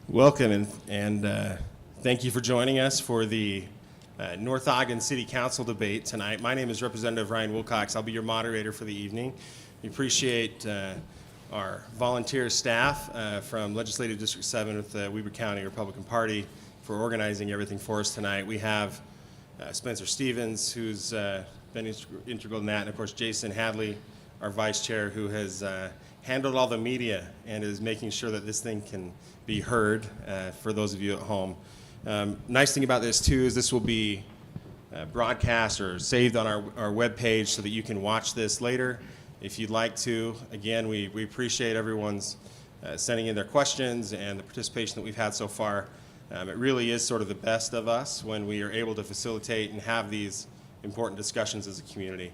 Welcome and thank you for joining us for the North Ogden City Council debate tonight. My name is Representative Ryan Wilcox. I'll be your moderator for the evening. We appreciate our volunteer staff from Legislative District 7 with the Weber County Republican Party for organizing everything for us tonight. We have Spencer Stevens, who's been integral in that, and of course Jason Hadley, our vice chair, who has handled all the media and is making sure that this thing can be heard for those of you at home. Nice thing about this too is this will be broadcast or saved on our webpage so that you can watch this later if you'd like to. Again, we appreciate everyone's sending in their questions and the participation that we've had so far. It really is sort of the best of us when we are able to facilitate and have these important discussions as a community.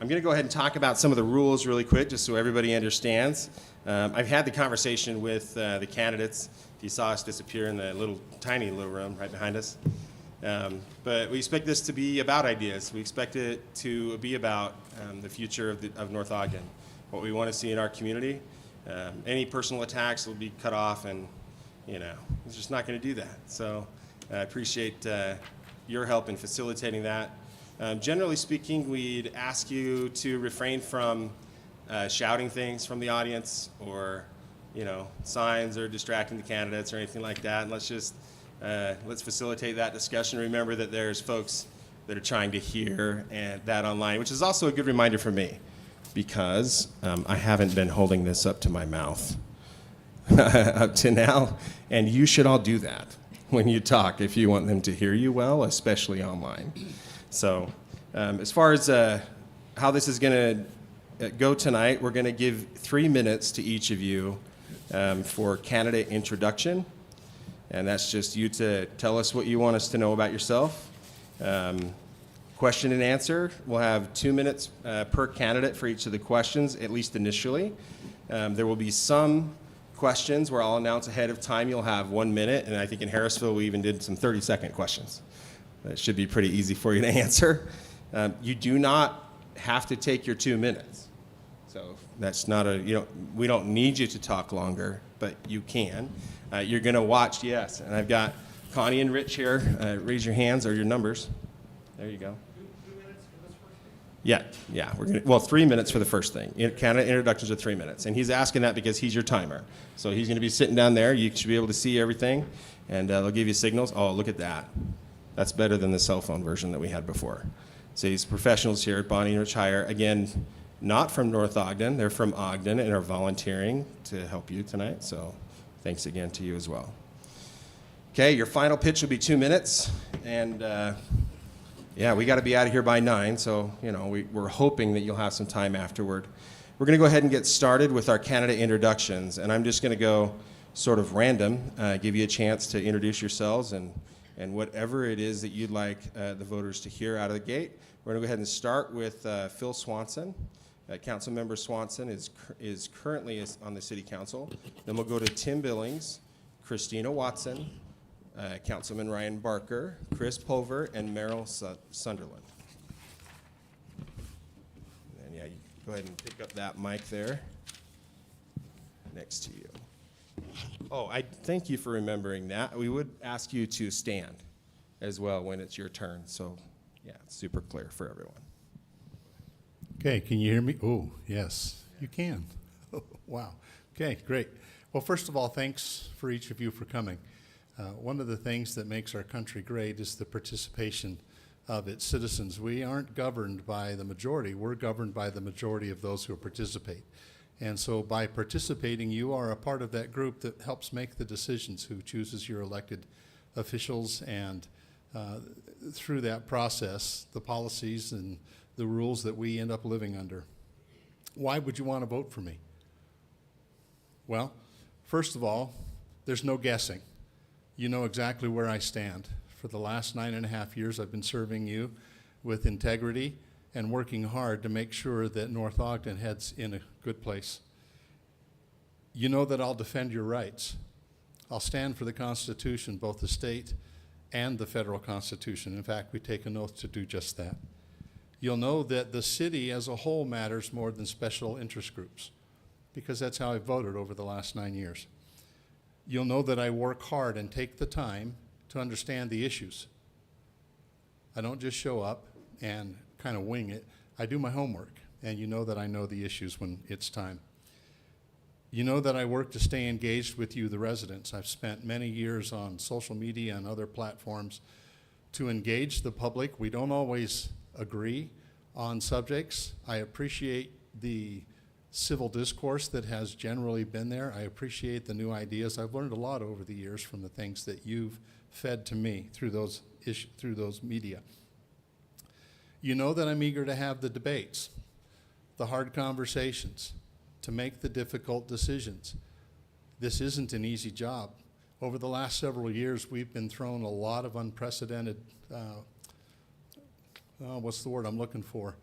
I'm going to go ahead and talk about some of the rules really quick just so everybody understands. I've had the conversation with the candidates. If you saw us disappear in the tiny little room right behind us. But we expect this to be about ideas. We expect it to be about the future of North Ogden, what we want to see in our community. Any personal attacks will be cut off, and it's just not going to do that. So I appreciate your help in facilitating that. Generally speaking, we'd ask you to refrain from shouting things from the audience or, signs or distracting the candidates or anything like that. And let's facilitate that discussion. Remember that there's folks that are trying to hear that online, which is also a good reminder for me because I haven't been holding this up to my mouth up to now. And you should all do that when you talk if you want them to hear you well, especially online. So as far as how this is going to go tonight, we're going to give 3 minutes to each of you for candidate introduction. And that's just you to tell us what you want us to know about yourself. Question and answer, we'll have 2 minutes per candidate for each of the questions, at least initially. There will be some questions where I'll announce ahead of time you'll have 1 minute, and I think in Harrisville we even did some 30-second questions. That should be pretty easy for you to answer. You do not have to take your 2 minutes. So that's not we don't need you to talk longer, but you can. You're going to watch, yes. And I've got Connie and Rich here. Raise your hands or your numbers. There you go. 2 minutes for this first thing? Yeah. We're 3 minutes for the first thing. Candidate introductions are 3 minutes. And he's asking that because he's your timer. So he's going to be sitting down there. You should be able to see everything. And they'll give you signals. Oh, look at that. That's better than the cell phone version that we had before. So these professionals here at Bonnie and Rich Hire, again, not from North Ogden. They're from Ogden and are volunteering to help you tonight. So thanks again to you as well. Okay, your final pitch will be 2 minutes. And we got to be out of here by 9. So, we're hoping that you'll have some time afterward. We're going to go ahead and get started with our candidate introductions. And I'm just going to go sort of random, give you a chance to introduce yourselves and whatever it is that you'd like the voters to hear out of the gate. We're going to go ahead and start with Phil Swanson. Councilmember Swanson is currently on the City Council. Then we'll go to Tim Billings, Christina Watson, Councilman Ryan Barker, Chris Pulver, and Merrill Sunderland. And you go ahead and pick up that mic there next to you. Oh, I thank you for remembering that. We would ask you to stand as well when it's your turn. So, it's super clear for everyone. Okay, can you hear me? Oh, yes, you can. Oh, wow. Okay, great. Well, first of all, thanks for each of you for coming. One of the things that makes our country great is the participation of its citizens. We aren't governed by the majority. We're governed by the majority of those who participate. And so by participating, you are a part of that group that helps make the decisions, who chooses your elected officials, and through that process, the policies and the rules that we end up living under. Why would you want to vote for me? Well, first of all, there's no guessing. You know exactly where I stand. For the last 9.5 years, I've been serving you with integrity and working hard to make sure that North Ogden heads in a good place. You know that I'll defend your rights. I'll stand for the Constitution, both the state and the federal Constitution. In fact, we take an oath to do just that. You'll know that the city as a whole matters more than special interest groups, because that's how I voted over the last 9 years. You'll know that I work hard and take the time to understand the issues. I don't just show up and kind of wing it. I do my homework, and you know that I know the issues when it's time. You know that I work to stay engaged with you, the residents. I've spent many years on social media and other platforms to engage the public. We don't always agree on subjects. I appreciate the civil discourse that has generally been there. I appreciate the new ideas. I've learned a lot over the years from the things that you've fed to me through those media. You know that I'm eager to have the debates, the hard conversations, to make the difficult decisions. This isn't an easy job. Over the last several years, we've been thrown a lot of unprecedented, what's the word I'm looking for?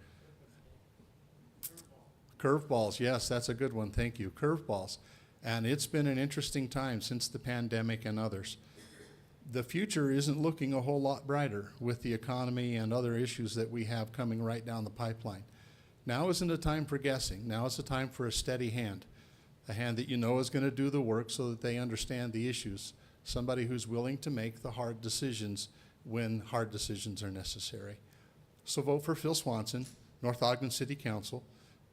Curveballs, yes, that's a good one, thank you. Curveballs. And it's been an interesting time since the pandemic and others. The future isn't looking a whole lot brighter with the economy and other issues that we have coming right down the pipeline. Now isn't a time for guessing. Now is a time for a steady hand, a hand that you know is going to do the work so that they understand the issues, somebody who's willing to make the hard decisions when hard decisions are necessary. So vote for Phil Swanson, North Ogden City Council,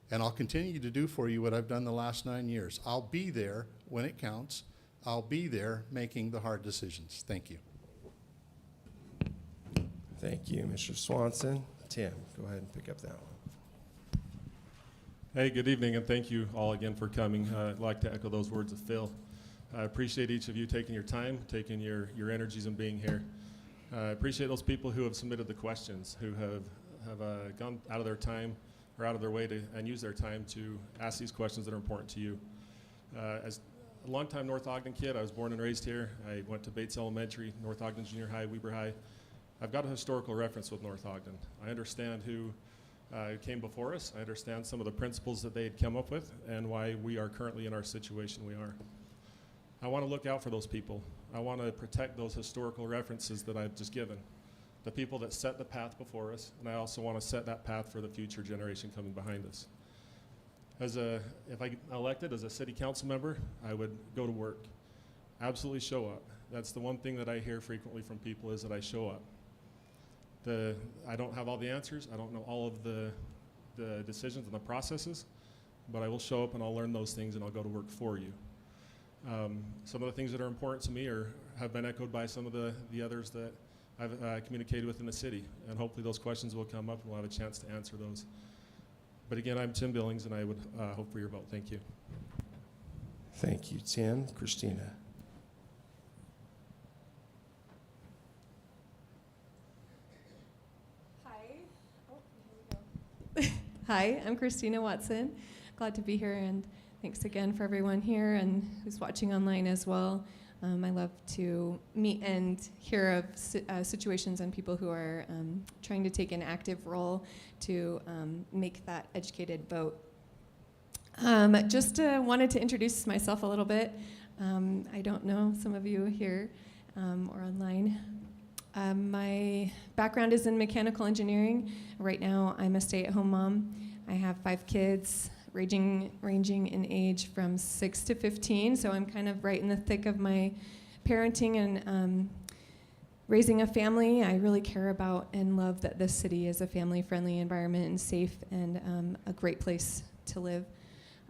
and I'll continue to do for you what I've done the last 9 years. I'll be there when it counts. I'll be there making the hard decisions. Thank you. Thank you, Mr. Swanson. Tim, go ahead and pick up that one. Hey, good evening, and thank you all again for coming. I'd like to echo those words of Phil. I appreciate each of you taking your time, taking your energies and being here. I appreciate those people who have submitted the questions, who have gone out of their time or out of their way and use their time to ask these questions that are important to you. As a longtime North Ogden kid, I was born and raised here. I went to Bates Elementary, North Ogden Junior High, Weber High. I've got a historical reference with North Ogden. I understand who came before us. I understand some of the principles that they had come up with and why we are currently in our situation we are. I want to look out for those people. I want to protect those historical references that I've just given, the people that set the path before us, and I also want to set that path for the future generation coming behind us. If I get elected as a city council member, I would go to work. Absolutely show up. That's the one thing that I hear frequently from people is that I show up. I don't have all the answers. I don't know all of the decisions and the processes, but I will show up and I'll learn those things and I'll go to work for you. Some of the things that are important to me have been echoed by some of the others that I've communicated with in the city, and hopefully those questions will come up and we'll have a chance to answer those. But again, I'm Tim Billings, and I would hope for your vote. Thank you. Thank you, Tim. Christina. Hi. Oh, here we go. Hi, I'm Christina Watson. Glad to be here, and thanks again for everyone here and who's watching online as well. I love to meet and hear of situations and people who are trying to take an active role to make that educated vote. Just wanted to introduce myself a little bit. I don't know some of you here or online. My background is in mechanical engineering. Right now, I'm a stay-at-home mom. I have 5 kids, ranging in age from 6 to 15, so I'm kind of right in the thick of my parenting and raising a family. I really care about and love that this city is a family-friendly environment and safe and a great place to live.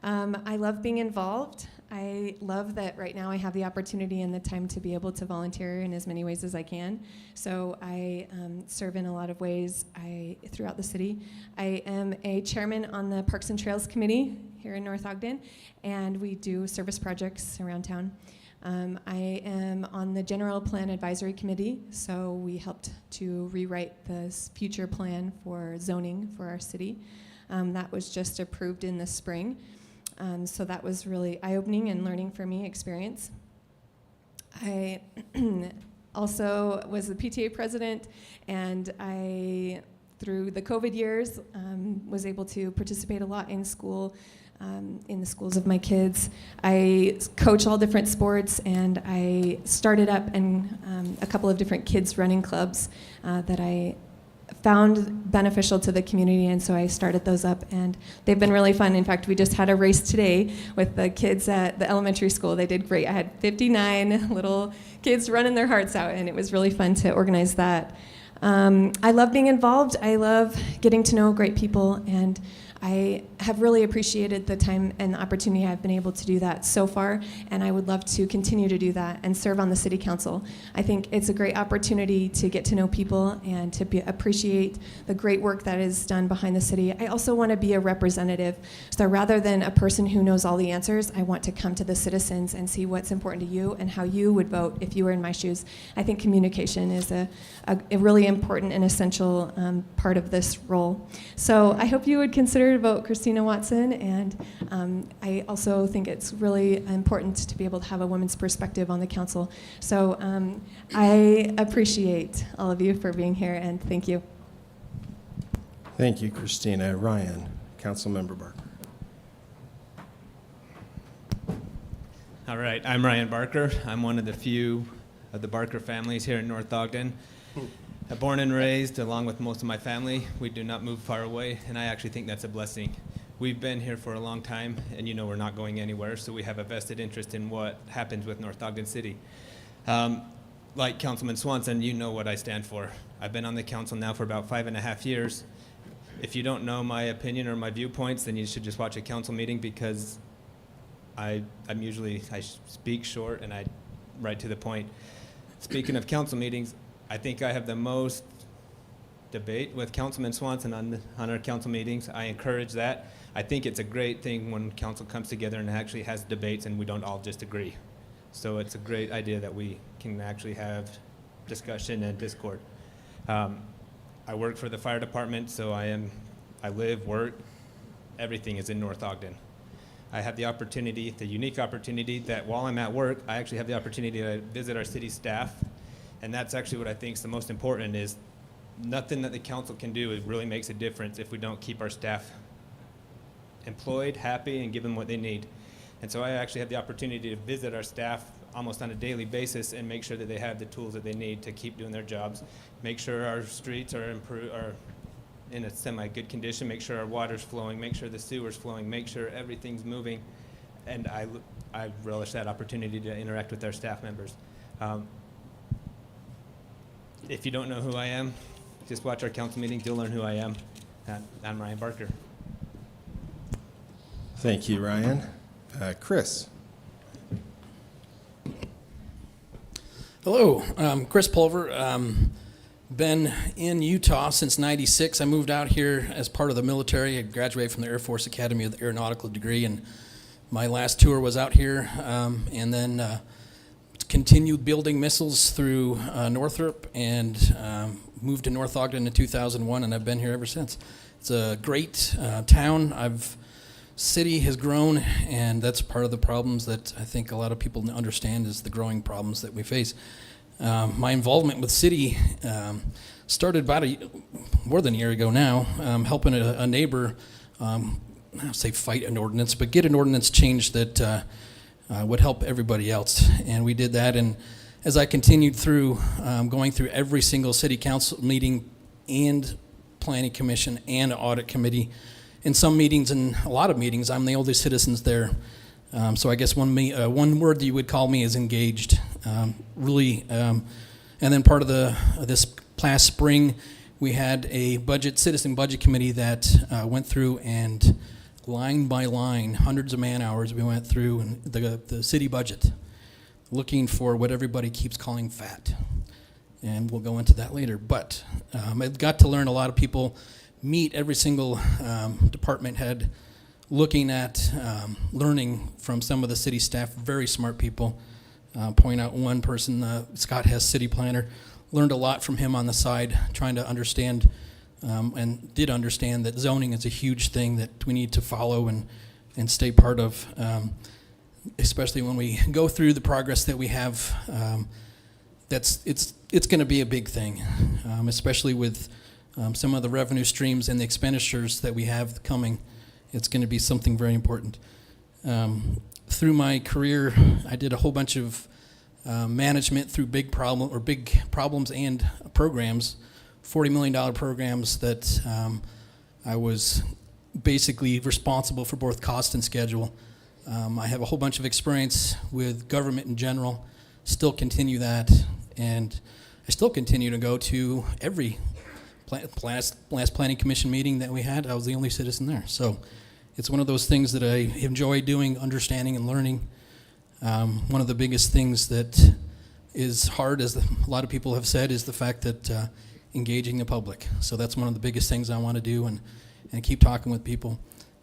I love being involved. I love that right now I have the opportunity and the time to be able to volunteer in as many ways as I can. So I serve in a lot of ways throughout the city. I am a chairman on the Parks and Trails Committee here in North Ogden, and we do service projects around town. I am on the General Plan Advisory Committee, so we helped to rewrite the future plan for zoning for our city. That was just approved in the spring. So that was really eye-opening and learning for me experience. I also was the PTA president, and I, through the COVID years, was able to participate a lot in school, in the schools of my kids. I coach all different sports, and I started up in a couple of different kids running clubs that I found beneficial to the community, and so I started those up, and they've been really fun. In fact, we just had a race today with the kids at the elementary school. They did great. I had 59 little kids running their hearts out, and it was really fun to organize that. I love being involved. I love getting to know great people, and I have really appreciated the time and the opportunity I've been able to do that so far, and I would love to continue to do that and serve on the city council. I think it's a great opportunity to get to know people and to appreciate the great work that is done behind the city. I also want to be a representative, so rather than a person who knows all the answers, I want to come to the citizens and see what's important to you and how you would vote if you were in my shoes. I think communication is a really important and essential part of this role. So I hope you would consider to vote Christina Watson, and I also think it's really important to be able to have a woman's perspective on the council. So I appreciate all of you for being here, and thank you. Thank you, Christina. Ryan, Councilmember Barker. All right, I'm Ryan Barker. I'm one of the few of the Barker families here in North Ogden. Born and raised, along with most of my family, we do not move far away, and I actually think that's a blessing. We've been here for a long time, and you know we're not going anywhere, so we have a vested interest in what happens with North Ogden City. Like Councilman Swanson, you know what I stand for. I've been on the council now for about 5.5 years. If you don't know my opinion or my viewpoints, then you should just watch a council meeting, because I speak short and I right to the point. Speaking of council meetings, I think I have the most debate with Councilman Swanson on our council meetings. I encourage that. I think it's a great thing when council comes together and actually has debates and we don't all just agree. So it's a great idea that we can actually have discussion and discord. I work for the fire department, so I live, work, everything is in North Ogden. I have the opportunity, the unique opportunity, that while I'm at work, I actually have the opportunity to visit our city staff. And that's actually what I think is the most important, is nothing that the council can do, it really makes a difference if we don't keep our staff employed, happy, and give them what they need. And so I actually have the opportunity to visit our staff almost on a daily basis and make sure that they have the tools that they need to keep doing their jobs, make sure our streets are in a semi-good condition, make sure our water's flowing, make sure the sewer's flowing, make sure everything's moving. And I relish that opportunity to interact with our staff members. If you don't know who I am, just watch our council meetings, you'll learn who I am. I'm Ryan Barker. Thank you, Ryan. Chris. Hello, Chris Pulver. Been in Utah since '96. I moved out here as part of the military. I graduated from the Air Force Academy with an aeronautical degree, and my last tour was out here, and then continued building missiles through Northrop, and moved to North Ogden in 2001, and I've been here ever since. It's a great town. City has grown, and that's part of the problems that I think a lot of people understand, is the growing problems that we face. My involvement with city started about more than a year ago now, helping a neighbor, I don't say fight an ordinance, but get an ordinance changed that would help everybody else. And we did that, and as I continued through, going through every single city council meeting and planning commission and audit committee, in some meetings and a lot of meetings, I'm the oldest citizens there. So I guess one word that you would call me is engaged. Really, and then part of this past spring, we had a citizen budget committee that went through and line by line, hundreds of man hours, we went through the city budget, looking for what everybody keeps calling fat. And we'll go into that later. But I got to learn a lot of people, meet every single department head, looking at learning from some of the city staff, very smart people. Point out one person, Scott Hess, city planner, learned a lot from him on the side, trying to understand and did understand that zoning is a huge thing that we need to follow and stay part of, especially when we go through the progress that we have. It's going to be a big thing, especially with some of the revenue streams and the expenditures that we have coming. It's going to be something very important. Through my career, I did a whole bunch of management through big problems and programs $40 million programs that I was basically responsible for both cost and schedule. I have a whole bunch of experience with government in general, still continue that, and I still continue to go to every last planning commission meeting that we had. I was the only citizen there. So it's one of those things that I enjoy doing, understanding and learning. One of the biggest things that is hard, as a lot of people have said, is the fact that engaging the public. So that's one of the biggest things I want to do, and keep talking with people.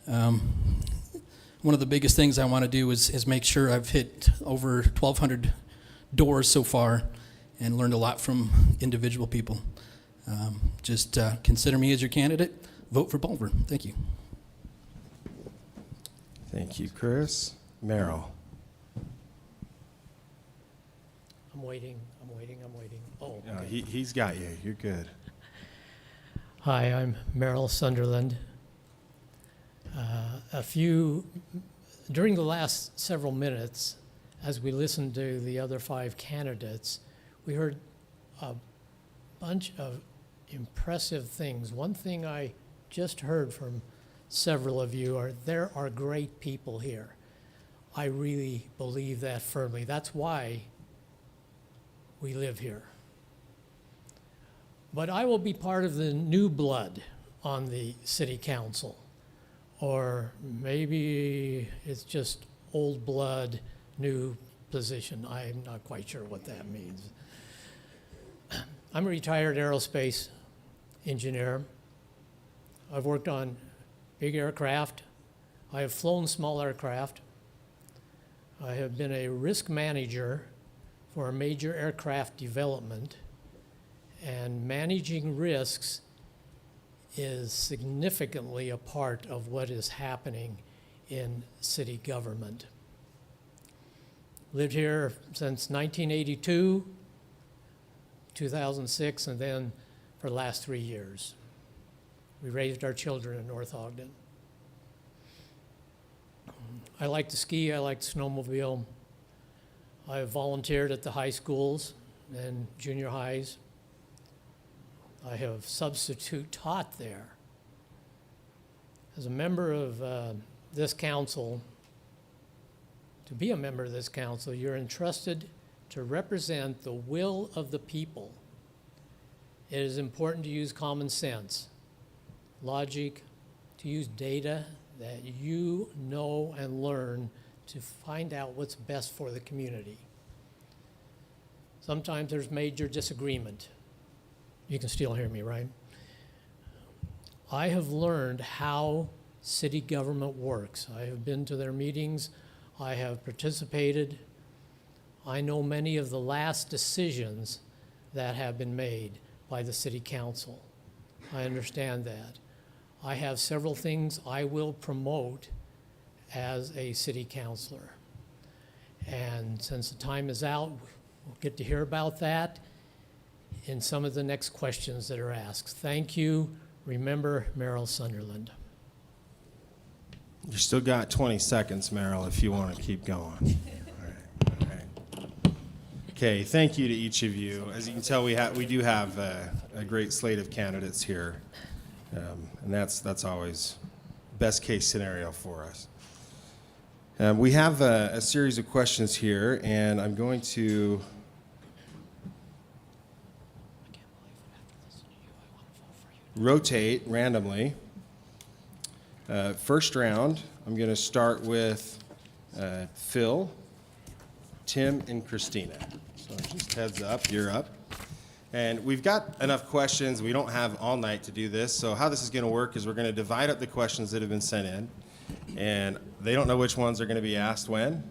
One of the biggest things I want to do is make sure I've hit over 1,200 doors so far and learned a lot from individual people. Just consider me as your candidate. Vote for Bulver. Thank you. Thank you, Chris. Merrill. I'm waiting. Oh, No, okay. he's got you. You're good. Hi, I'm Merrill Sunderland. During the last several minutes, as we listened to the other 5 candidates, we heard a bunch of impressive things. One thing I just heard from several of you are there are great people here. I really believe that firmly. That's why we live here. But I will be part of the new blood on the city council. Or maybe it's just old blood, new position. I'm not quite sure what that means. I'm a retired aerospace engineer. I've worked on big aircraft. I have flown small aircraft. I have been a risk manager for a major aircraft development. And managing risks is significantly a part of what is happening in city government. Lived here since 1982, 2006, and then for the last 3 years. We raised our children in North Ogden. I like to ski, I like to snowmobile. I have volunteered at the high schools and junior highs. I have substitute taught there. As a member of this council, to be a member of this council, you're entrusted to represent the will of the people. It is important to use common sense, logic, to use data that you know and learn to find out what's best for the community. Sometimes there's major disagreement. You can still hear me, right? I have learned how city government works. I have been to their meetings. I have participated. I know many of the last decisions that have been made by the city council. I understand that. I have several things I will promote as a city councilor. And since the time is out, we'll get to hear about that in some of the next questions that are asked. Thank you. Remember Merrill Sunderland. You still got 20 seconds, Merrill, if you want to keep going. All right. Okay, thank you to each of you. As you can tell, we do have a great slate of candidates here, and that's always best case scenario for us. We have a series of questions here, and I'm going to rotate randomly. First round, I'm going to start with Phil, Tim, and Christina. So just heads up, you're up. And we've got enough questions. We don't have all night to do this. So how this is going to work is we're going to divide up the questions that have been sent in. And they don't know which ones are going to be asked when,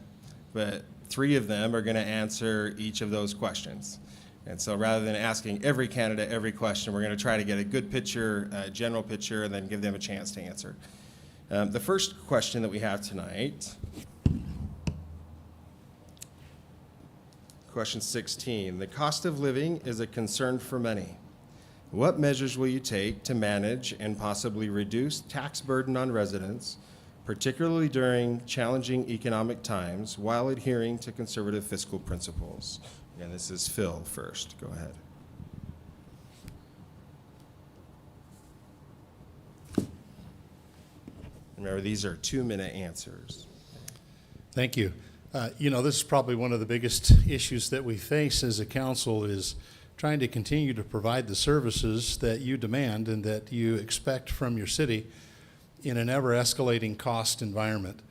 but 3 of them are going to answer each of those questions. And so rather than asking every candidate every question, we're going to try to get a good picture, general picture, and then give them a chance to answer. The first question that we have tonight, question 16. The cost of living is a concern for many. What measures will you take to manage and possibly reduce tax burden on residents, particularly during challenging economic times, while adhering to conservative fiscal principles? And this is Phil first. Go ahead. Remember, these are 2-minute answers. Thank you. This is probably one of the biggest issues that we face as a council is trying to continue to provide the services that you demand and that you expect from your city in an ever-escalating cost environment.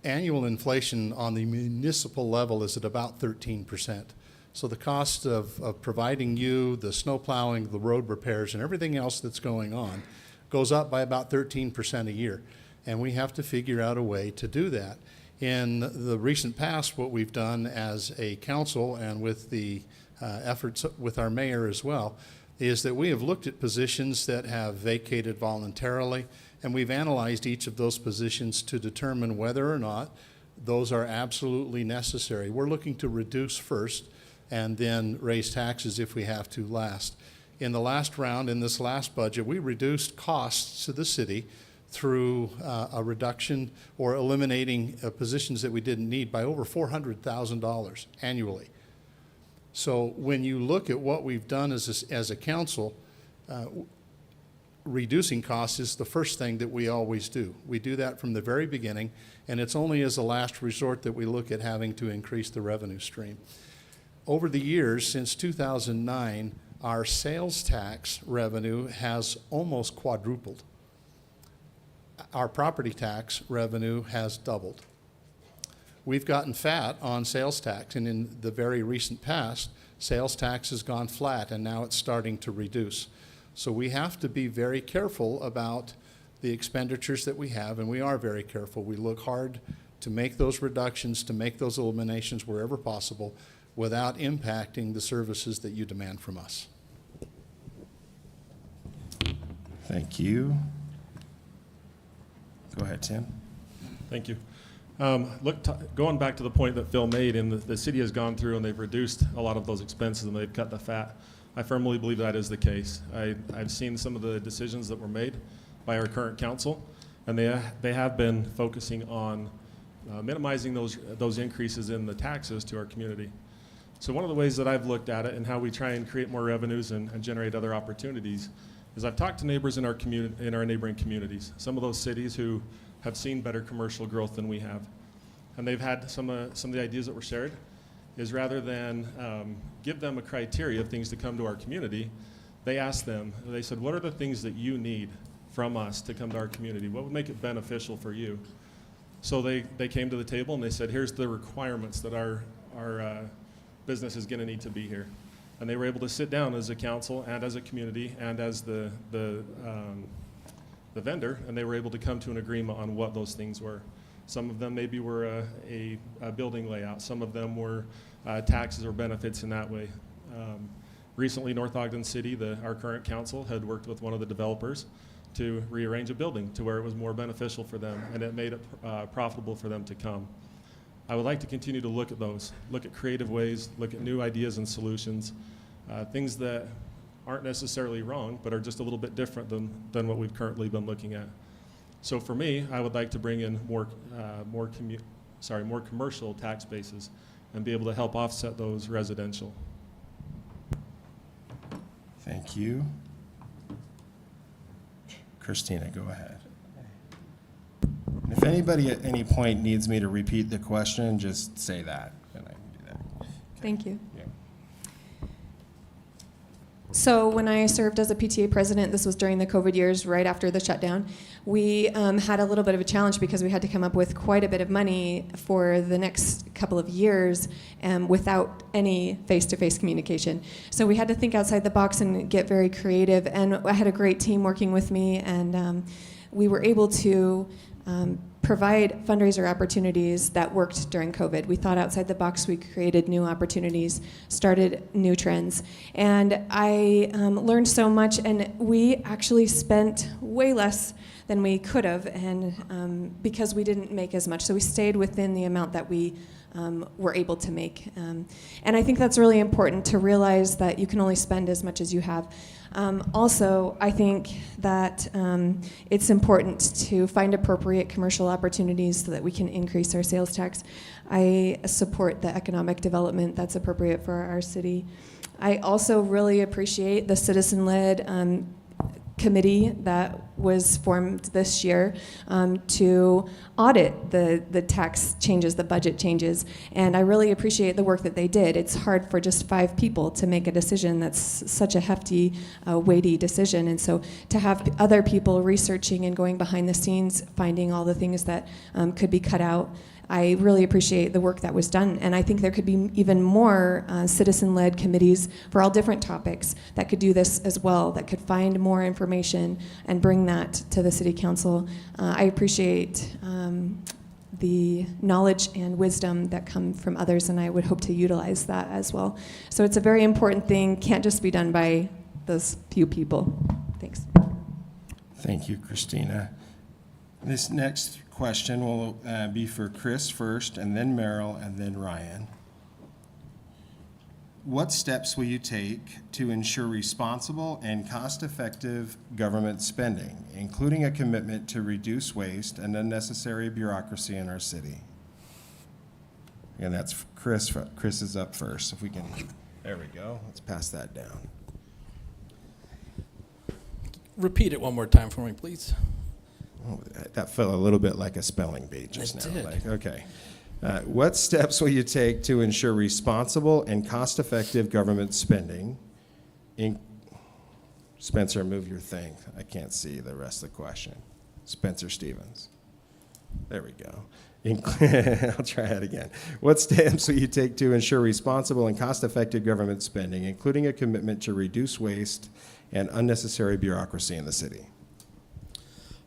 Annual inflation on the municipal level is at about 13%. So the cost of providing you the snow plowing, the road repairs, and everything else that's going on goes up by about 13% a year. And we have to figure out a way to do that. In the recent past, what we've done as a council and with the efforts with our mayor as well, is that we have looked at positions that have vacated voluntarily, and we've analyzed each of those positions to determine whether or not those are absolutely necessary. We're looking to reduce first and then raise taxes if we have to last. In the last round, in this last budget, we reduced costs to the city through a reduction or eliminating positions that we didn't need by over $400,000 annually. So when you look at what we've done as a council, reducing costs is the first thing that we always do. We do that from the very beginning, and it's only as a last resort that we look at having to increase the revenue stream. Over the years, since 2009, our sales tax revenue has almost quadrupled. Our property tax revenue has doubled. We've gotten fat on sales tax, and in the very recent past, sales tax has gone flat, and now it's starting to reduce. So we have to be very careful about the expenditures that we have, and we are very careful. We look hard to make those reductions, to make those eliminations wherever possible, without impacting the services that you demand from us. Thank you. Go ahead, Tim. Thank you. Going back to the point that Phil made, and the city has gone through and they've reduced a lot of those expenses and they've cut the fat. I firmly believe that is the case. I've seen some of the decisions that were made by our current council, and they have been focusing on minimizing those increases in the taxes to our community. So one of the ways that I've looked at it and how we try and create more revenues and generate other opportunities is I've talked to neighbors in our neighboring communities, some of those cities who have seen better commercial growth than we have. And they've had some of the ideas that were shared is rather than give them a criteria of things to come to our community, they asked them, they said, what are the things that you need from us to come to our community? What would make it beneficial for you? So they came to the table and they said, here's the requirements that our business is gonna need to be here. And they were able to sit down as a council and as a community and as the vendor, and they were able to come to an agreement on what those things were. Some of them maybe were a building layout. Some of them were taxes or benefits in that way. Recently, North Ogden City, our current council, had worked with one of the developers to rearrange a building to where it was more beneficial for them, and it made it profitable for them to come. I would like to continue to look at those, look at creative ways, look at new ideas and solutions, things that aren't necessarily wrong, but are just a little bit different than what we've currently been looking at. So for me, I would like to bring in more commercial tax bases and be able to help offset those residential. Thank you. Christina, go ahead. And if anybody at any point needs me to repeat the question, just say that, and I can do that. Thank you. Yeah. So when I served as a PTA president, this was during the COVID years, right after the shutdown, we had a little bit of a challenge because we had to come up with quite a bit of money for the next couple of years without any face-to-face communication. So we had to think outside the box and get very creative, and I had a great team working with me, and we were able to provide fundraiser opportunities that worked during COVID. We thought outside the box, we created new opportunities, started new trends. And I learned so much, and we actually spent way less than we could have, and because we didn't make as much. So we stayed within the amount that we were able to make. And I think that's really important to realize that you can only spend as much as you have. Also, I think that it's important to find appropriate commercial opportunities so that we can increase our sales tax. I support the economic development that's appropriate for our city. I also really appreciate the citizen-led committee that was formed this year to audit the tax changes, the budget changes, and I really appreciate the work that they did. It's hard for just 5 people to make a decision that's such a hefty, weighty decision, and so to have other people researching and going behind the scenes, finding all the things that could be cut out, I really appreciate the work that was done, and I think there could be even more citizen-led committees for all different topics that could do this as well, that could find more information and bring that to the City Council. I appreciate the knowledge and wisdom that come from others, and I would hope to utilize that as well. So it's a very important thing, can't just be done by those few people. Thanks. Thank you, Christina. This next question will be for Chris first, and then Merrill, and then Ryan. What steps will you take to ensure responsible and cost-effective government spending, including a commitment to reduce waste and unnecessary bureaucracy in our city? And that's Chris. Chris is up first. If we can, there we go. Let's pass that down. Repeat it one more time for me, please. Oh, that felt a little bit like a spelling bee just It now. did. Like, okay. What steps will you take to ensure responsible and cost-effective government spending? Spencer, move your thing. I can't see the rest of the question. Spencer Stevens. There we go. I'll try it again. What steps will you take to ensure responsible and cost-effective government spending, including a commitment to reduce waste and unnecessary bureaucracy in the city?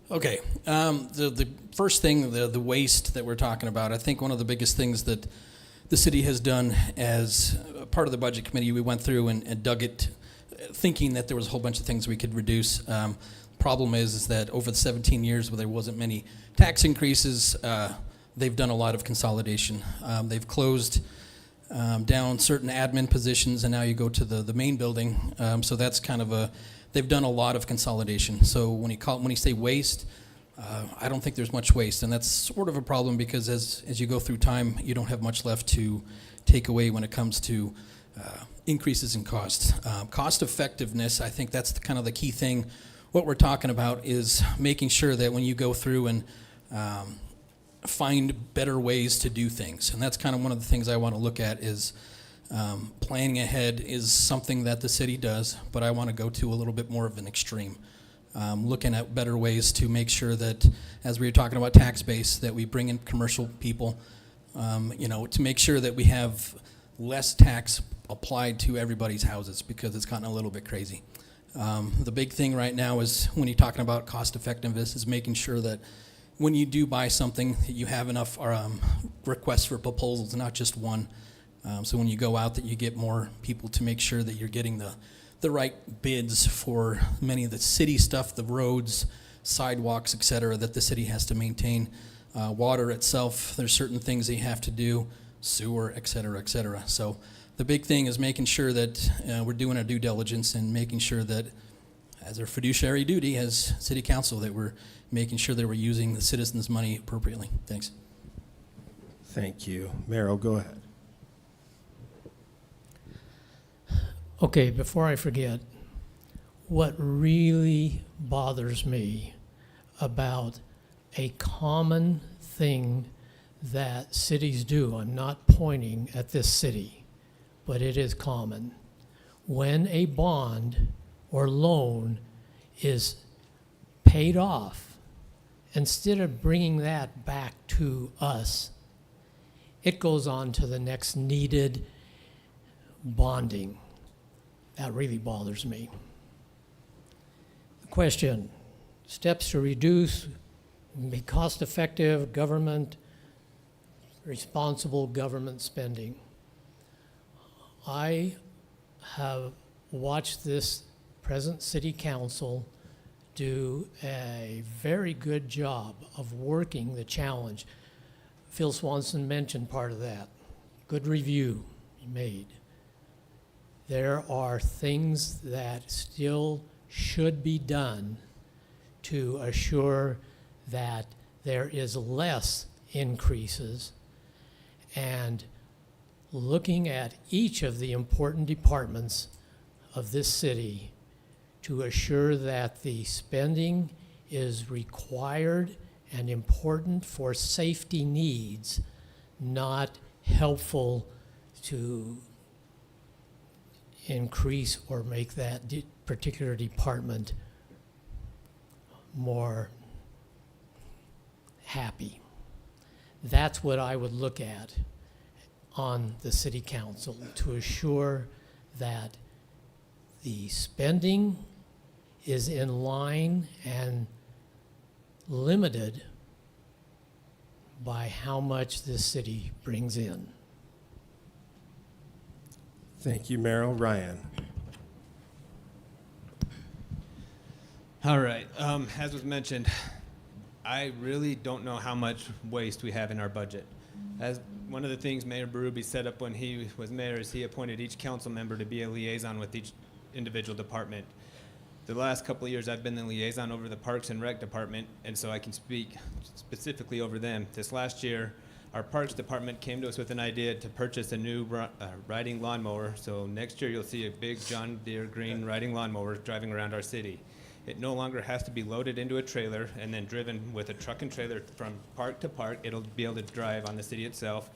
Okay, the first thing, the waste that we're talking about, I think one of the biggest things that the city has done as part of the budget committee, we went through and dug it, thinking that there was a whole bunch of things we could reduce. Problem is that over the 17 years where there wasn't many tax increases, they've done a lot of consolidation. They've closed down certain admin positions, and now you go to the main building. So that's kind of they've done a lot of consolidation. So when you say waste, I don't think there's much waste, and that's sort of a problem because as you go through time, you don't have much left to take away when it comes to increases in cost. Cost effectiveness, I think that's kind of the key thing. What we're talking about is making sure that when you go through and find better ways to do things, and that's kind of one of the things I want to look at is planning ahead is something that the city does, but I want to go to a little bit more of an extreme. Looking at better ways to make sure that, as we were talking about tax base, that we bring in commercial people, to make sure that we have less tax applied to everybody's houses because it's gotten a little bit crazy. The big thing right now is when you're talking about cost effectiveness is making sure that when you do buy something, that you have enough requests for proposals, not just one. So when you go out, that you get more people to make sure that you're getting the right bids for many of the city stuff, the roads, sidewalks, et cetera, that the city has to maintain. Water itself, there's certain things that you have to do, sewer, et cetera, et cetera. So the big thing is making sure that we're doing our due diligence and making sure that as our fiduciary duty as city council that we're making sure that we're using the citizens' money appropriately. Thanks. Thank you. Merrill, go ahead. Okay, before I forget, what really bothers me about a common thing that cities do, I'm not pointing at this city, but it is common. When a bond or loan is paid off, instead of bringing that back to us, it goes on to the next needed bonding. That really bothers me. Question, steps to reduce, be cost-effective government, responsible government spending. I have watched this present city council do a very good job of working the challenge. Phil Swanson mentioned part of that. Good review he made. There are things that still should be done to assure that there is less increases, and looking at each of the important departments of this city to assure that the spending is required and important for safety needs, not helpful to increase or make that particular department more happy. That's what I would look at on the city council, to assure that the spending is in line and limited by how much this city brings in. Thank you, Merrill. Ryan. All right. As was mentioned, I really don't know how much waste we have in our budget. As one of the things Mayor Berube set up when he was mayor is he appointed each council member to be a liaison with each individual department. The last couple of years I've been the liaison over the Parks and Rec department, and so I can speak specifically over them. This last year, our Parks department came to us with an idea to purchase a new riding lawnmower. So next year you'll see a big John Deere green riding lawnmower driving around our city. It no longer has to be loaded into a trailer and then driven with a truck and trailer from park to park. It'll be able to drive on the city itself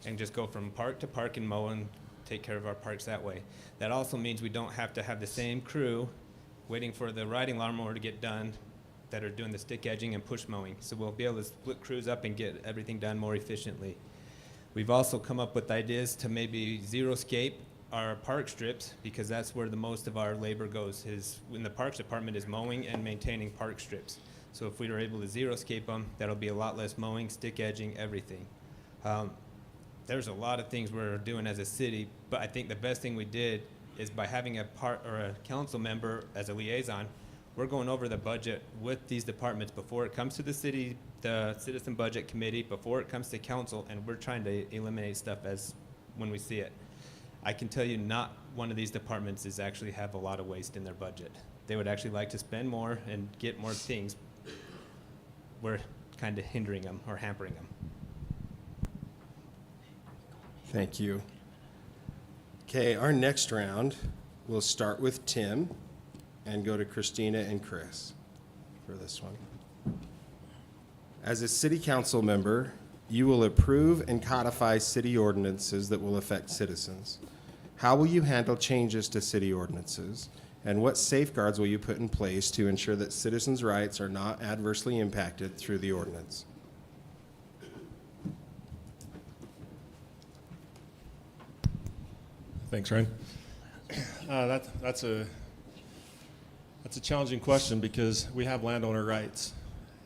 and just go from park to park and mow and take care of our parks that way. That also means we don't have to have the same crew waiting for the riding lawnmower to get done that are doing the stick edging and push mowing. So we'll be able to split crews up and get everything done more efficiently. We've also come up with ideas to maybe zero-scape our park strips, because that's where the most of our labor goes, is in the Parks Department, is mowing and maintaining park strips. So if we were able to zero-scape them, that'll be a lot less mowing, stick edging, everything. There's a lot of things we're doing as a city, but I think the best thing we did is by having a council member as a liaison. We're going over the budget with these departments before it comes to the city, the Citizen Budget Committee, before it comes to council, and we're trying to eliminate stuff as when we see it. I can tell you not one of these departments is actually have a lot of waste in their budget. They would actually like to spend more and get more things. We're kind of hindering them or hampering them. Thank you. Okay, our next round, we'll start with Tim and go to Christina and Chris for this one. As a city council member, you will approve and codify city ordinances that will affect citizens. How will you handle changes to city ordinances? And what safeguards will you put in place to ensure that citizens' rights are not adversely impacted through the ordinance? Thanks, Ryan. That's a challenging question because we have landowner rights.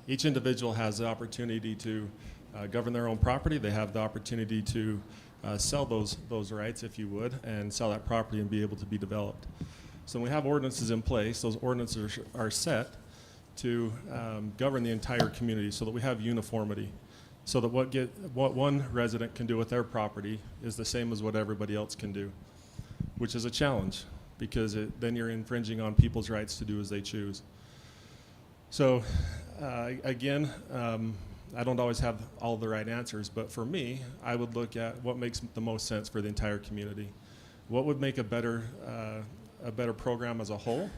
Each individual has the opportunity to govern their own property. They have the opportunity to sell those rights, if you would, and sell that property and be able to be developed. So when we have ordinances in place, those ordinances are set to govern the entire community so that we have uniformity, so that what one resident can do with their property is the same as what everybody else can do, which is a challenge because then you're infringing on people's rights to do as they choose. So again, I don't always have all the right answers, but for me, I would look at what makes the most sense for the entire community. What would make a better program as a whole,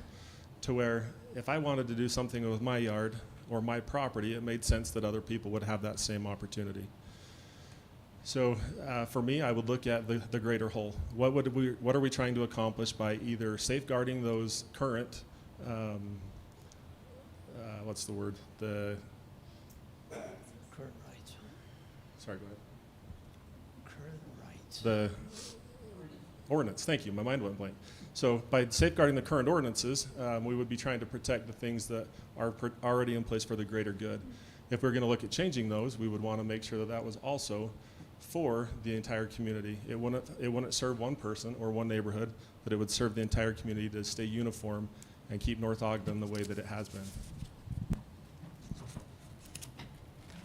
to where if I wanted to do something with my yard or my property, it made sense that other people would have that same opportunity. So for me, I would look at the greater whole. What are we trying to accomplish by either safeguarding those current, what's the word? Current rights. Sorry, go ahead. Current rights. The ordinance, thank you, my mind went blank. So by safeguarding the current ordinances, we would be trying to protect the things that are already in place for the greater good. If we're going to look at changing those, we would want to make sure that that was also for the entire community. It wouldn't serve one person or one neighborhood, but it would serve the entire community to stay uniform and keep North Ogden the way that it has been.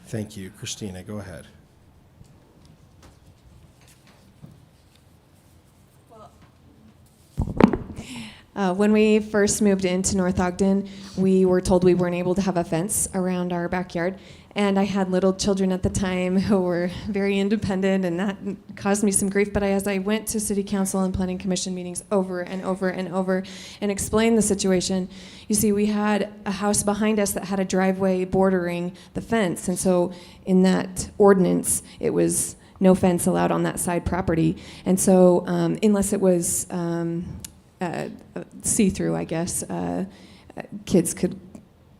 Thank you. Christina, go ahead. When we first moved into North Ogden, we were told we weren't able to have a fence around our backyard. And I had little children at the time who were very independent, and that caused me some grief. But as I went to City Council and Planning Commission meetings over and over and over and explained the situation, you see, we had a house behind us that had a driveway bordering the fence. And so in that ordinance, it was no fence allowed on that side property. And so unless it was see-through, I guess, kids could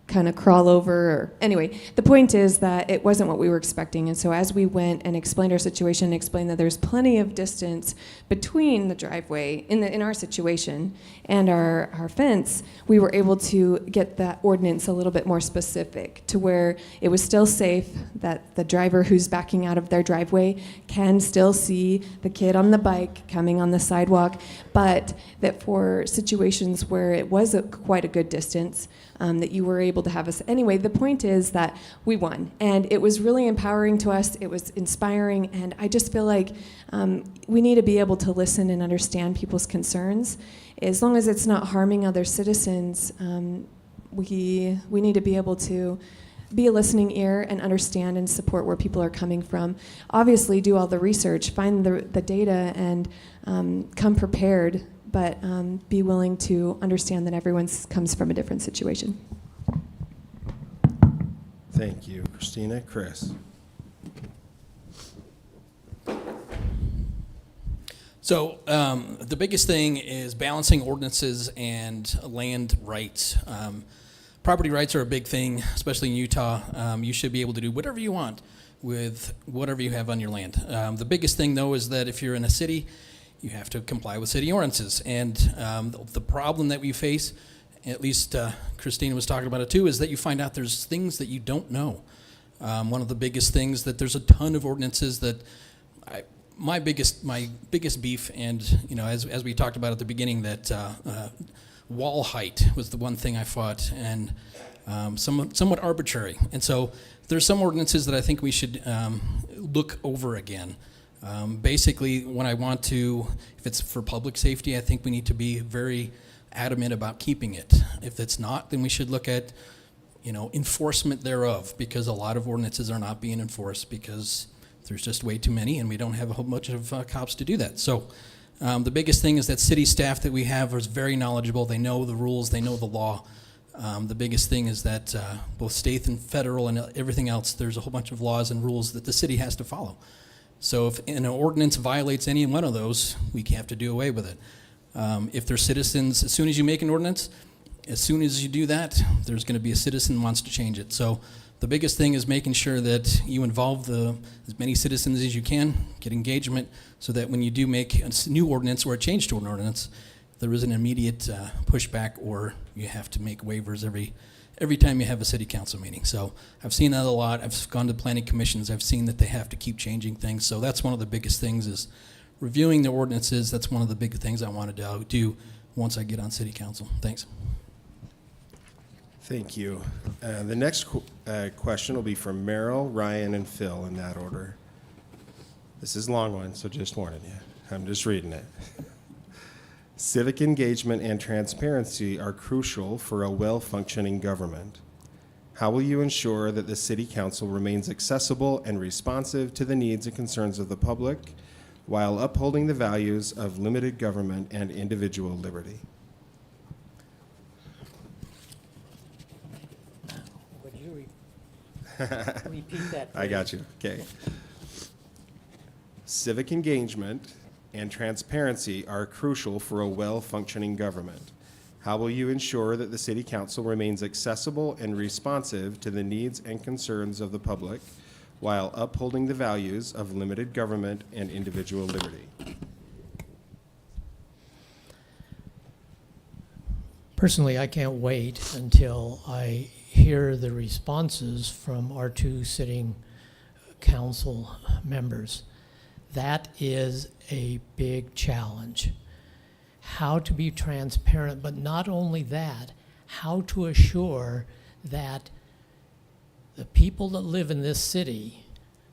kind of crawl over. Or, anyway, the point is that it wasn't what we were expecting. And so as we went and explained our situation, and explained that there's plenty of distance between the driveway in our situation and our fence, we were able to get that ordinance a little bit more specific to where it was still safe that the driver who's backing out of their driveway can still see the kid on the bike coming on the sidewalk, but that for situations where it was quite a good distance, that you were able to have us. Anyway, the point is that we won, and it was really empowering to us. It was inspiring, and I just feel like we need to be able to listen and understand people's concerns. As long as it's not harming other citizens, we need to be able to be a listening ear and understand and support where people are coming from. Obviously, do all the research, find the data, and come prepared, but be willing to understand that everyone comes from a different situation. Thank you, Christina. Chris? So the biggest thing is balancing ordinances and land rights. Property rights are a big thing, especially in Utah. You should be able to do whatever you want with whatever you have on your land. The biggest thing, though, is that if you're in a city, you have to comply with city ordinances. And the problem that we face, at least Christina was talking about it too, is that you find out there's things that you don't know. One of the biggest things that there's a ton of ordinances that my biggest beef, and as we talked about at the beginning, that wall height was the one thing I fought, and somewhat arbitrary. And so there's some ordinances that I think we should look over again. Basically, when I want to, if it's for public safety, I think we need to be very adamant about keeping it. If it's not, then we should look at, enforcement thereof, because a lot of ordinances are not being enforced because there's just way too many, and we don't have a whole bunch of cops to do that. So the biggest thing is that city staff that we have is very knowledgeable. They know the rules, they know the law. The biggest thing is that both state and federal and everything else, there's a whole bunch of laws and rules that the city has to follow. So if an ordinance violates any one of those, we have to do away with it. If there's citizens, as soon as you make an ordinance, as soon as you do that, there's going to be a citizen who wants to change it. So the biggest thing is making sure that you involve as many citizens as you can, get engagement, so that when you do make a new ordinance or a change to an ordinance, there is an immediate pushback, or you have to make waivers every time you have a city council meeting. So I've seen that a lot. I've gone to planning commissions. I've seen that they have to keep changing things. So that's one of the biggest things, is reviewing the ordinances. That's one of the big things I want to do once I get on city council. Thanks. Thank you. The next question will be from Merrill, Ryan, and Phil, in that order. This is a long one, so just warning you. I'm just reading it. Civic engagement and transparency are crucial for a well-functioning government. How will you ensure that the City Council remains accessible and responsive to the needs and concerns of the public while upholding the values of limited government and individual liberty? Would you repeat that, I got please? you. Okay. Civic engagement and transparency are crucial for a well-functioning government. How will you ensure that the City Council remains accessible and responsive to the needs and concerns of the public while upholding the values of limited government and individual liberty? Personally, I can't wait until I hear the responses from our two sitting council members. That is a big challenge. How to be transparent, but not only that, how to assure that the people that live in this city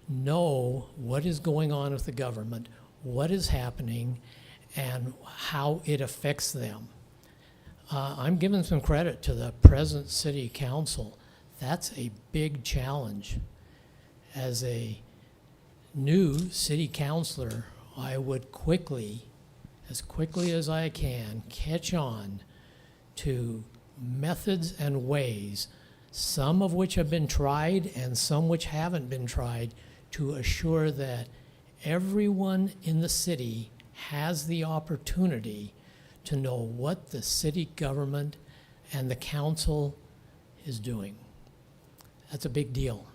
know what is going on with the government, what is happening, and how it affects them. I'm giving some credit to the present city council. That's a big challenge. As a new city councilor, I would as quickly as I can, catch on to methods and ways, some of which have been tried and some which haven't been tried, to assure that everyone in the city has the opportunity to know what the city government and the council is doing. That's a big deal.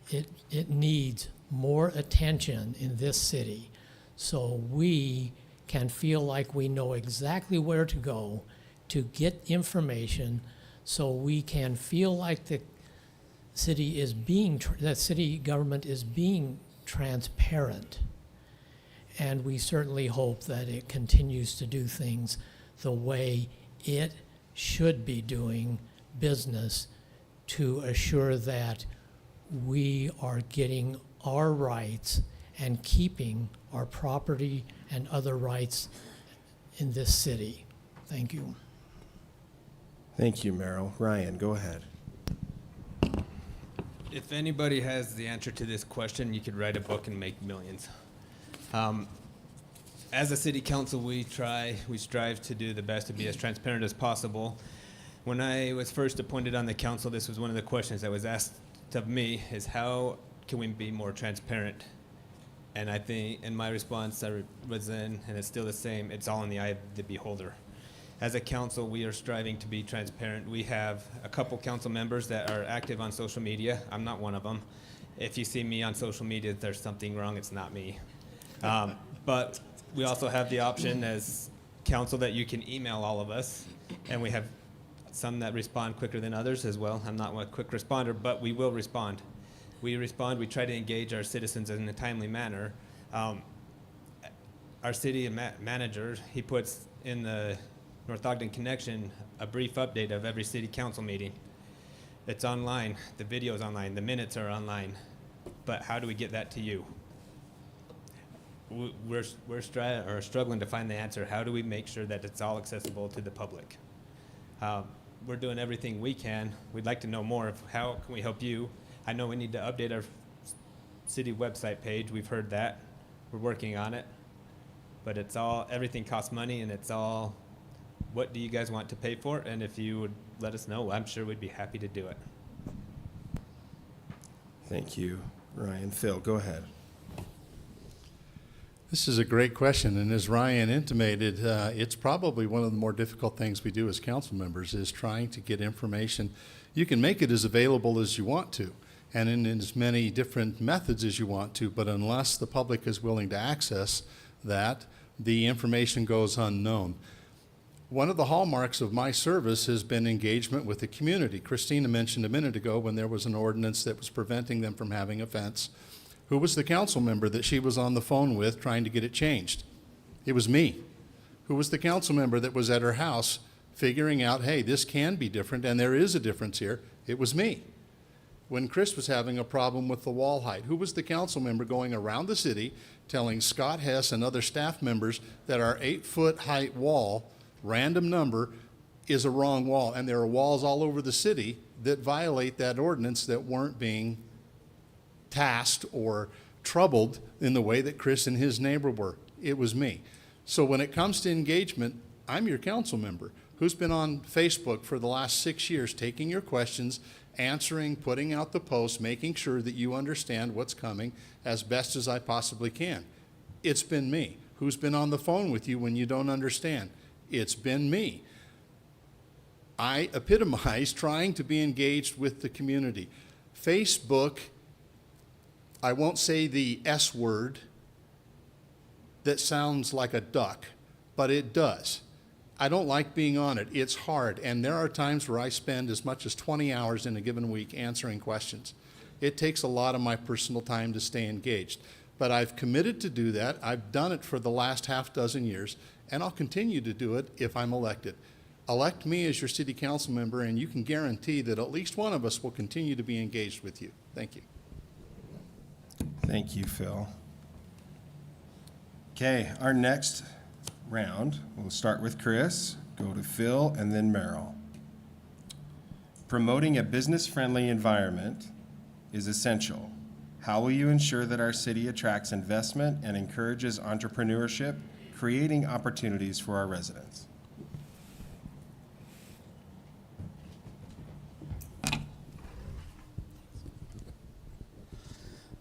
It needs more attention in this city so we can feel like we know exactly where to go to get information, so we can feel like the city is being, that city government is being transparent. And we certainly hope that it continues to do things the way it should be doing business, to assure that we are getting our rights and keeping our property and other rights in this city. Thank you. Thank you, Merrill. Ryan, go ahead. If anybody has the answer to this question, you could write a book and make millions. As a city council, we strive to do the best to be as transparent as possible. When I was first appointed on the council, this was one of the questions that was asked of me, is how can we be more transparent? And I think, in my response, was then, and it's still the same, it's all in the eye of the beholder. As a council, we are striving to be transparent. We have a couple council members that are active on social media. I'm not one of them. If you see me on social media, there's something wrong, it's not me. But we also have the option as council that you can email all of us, and we have some that respond quicker than others as well. I'm not a quick responder, but we will respond. We respond, we try to engage our citizens in a timely manner. Our city manager, he puts in the North Ogden Connection a brief update of every city council meeting. It's online, the video's online, the minutes are online, but how do we get that to you? We're struggling to find the answer. How do we make sure that it's all accessible to the public? We're doing everything we can. We'd like to know more of how can we help you. I know we need to update our city website page. We've heard that. We're working on it. But it's all, everything costs money, and it's all, what do you guys want to pay for? And if you would let us know, I'm sure we'd be happy to do it. Thank you, Ryan. Phil, go ahead. This is a great question, and as Ryan intimated, it's probably one of the more difficult things we do as council members, is trying to get information. You can make it as available as you want to, and in as many different methods as you want to, but unless the public is willing to access that, the information goes unknown. One of the hallmarks of my service has been engagement with the community. Christina mentioned a minute ago when there was an ordinance that was preventing them from having a fence. Who was the council member that she was on the phone with trying to get it changed? It was me. Who was the council member that was at her house figuring out, hey, this can be different and there is a difference here? It was me. When Chris was having a problem with the wall height, who was the council member going around the city telling Scott Hess and other staff members that our 8-foot height wall, random number, is a wrong wall? And there are walls all over the city that violate that ordinance that weren't being tasked or troubled in the way that Chris and his neighbor were. It was me. So when it comes to engagement, I'm your council member who's been on Facebook for the last 6 years, taking your questions, answering, putting out the posts, making sure that you understand what's coming as best as I possibly can. It's been me. Who's been on the phone with you when you don't understand? It's been me. I epitomize trying to be engaged with the community. Facebook, I won't say the S word that sounds like a duck, but it does. I don't like being on it. It's hard, and there are times where I spend as much as 20 hours in a given week answering questions. It takes a lot of my personal time to stay engaged, but I've committed to do that. I've done it for the last half dozen years, and I'll continue to do it if I'm elected. Elect me as your city council member, and you can guarantee that at least one of us will continue to be engaged with you. Thank you. Thank you, Phil. Okay, our next round, we'll start with Chris. go to Phil, and then Merrill. Promoting a business-friendly environment is essential. How will you ensure that our city attracts investment and encourages entrepreneurship, creating opportunities for our residents?